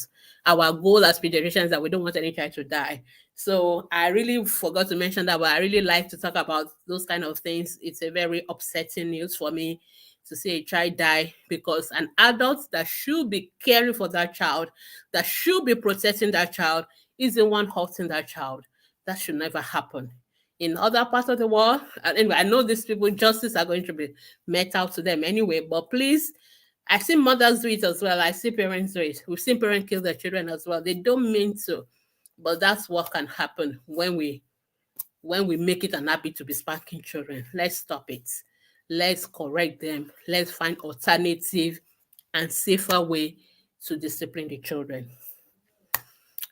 A: Our goal as pediatricians is that we don't want any child to die. So I really forgot to mention that, but I really like to talk about those kind of things. It's a very upsetting news for me to see a child die, because an adult that should be caring for that child, that should be protecting that child, is the one hurting that child. That should never happen. In other parts of the world, and anyway, I know these people, justice are going to be met out to them anyway, but please, I see mothers do it as well. I see parents do it. We've seen parents kill their children as well. They don't mean to, but that's what can happen when we make it an habit to be spanking children. Let's stop it. Let's correct them. Let's find alternative and safer way to discipline the children.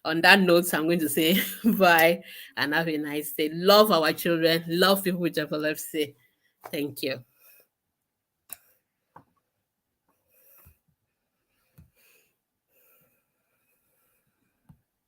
A: On that note, I'm going to say bye and have a nice day. Love our children. Love people with epilepsy. Thank you.